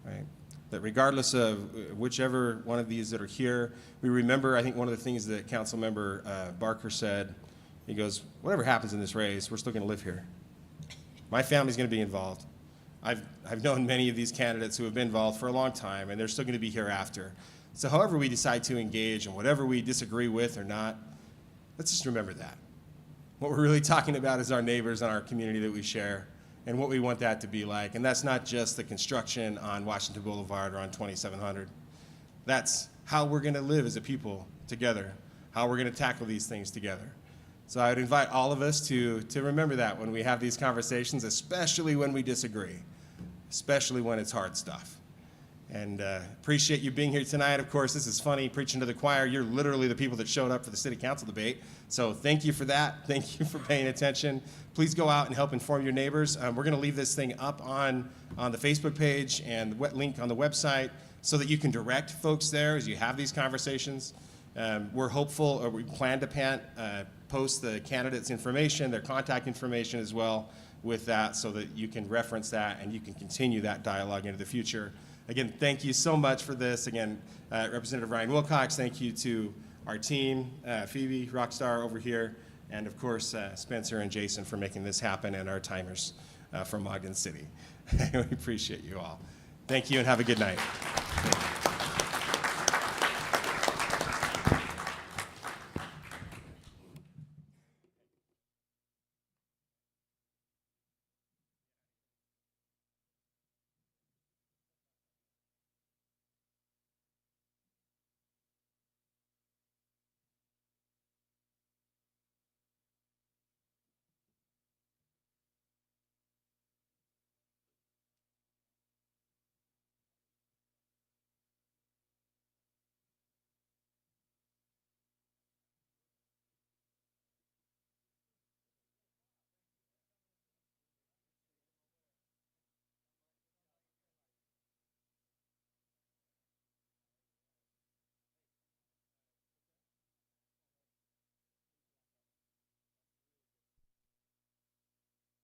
Right? That regardless of whichever one of these that are here, we remember, I think one of the things that Council Member Barker said, he goes, whatever happens in this race, we're still going to live here. My family's going to be involved. I've known many of these candidates who have been involved for a long time, and they're still going to be here after. So however we decide to engage and whatever we disagree with or not, let's just remember that. What we're really talking about is our neighbors and our community that we share, and what we want that to be like. And that's not just the construction on Washington Boulevard or on 2700. That's how we're going to live as a people together, how we're going to tackle these things together. So I would invite all of us to remember that when we have these conversations, especially when we disagree, especially when it's hard stuff. And appreciate you being here tonight. Of course, this is funny, preaching to the choir. You're literally the people that showed up for the City Council debate. So thank you for that. Thank you for paying attention. Please go out and help inform your neighbors. We're going to leave this thing up on the Facebook page and the link on the website so that you can direct folks there as you have these conversations. We're hopeful, or we plan to post the candidates' information, their contact information as well with that, so that you can reference that and you can continue that dialogue into the future. Again, thank you so much for this. Again, Representative Ryan Wilcox, thank you to our team, Phoebe, Rockstar over here, and of course, Spencer and Jason for making this happen, and our timers from Ogden City. We appreciate you all. Thank you and have a good night.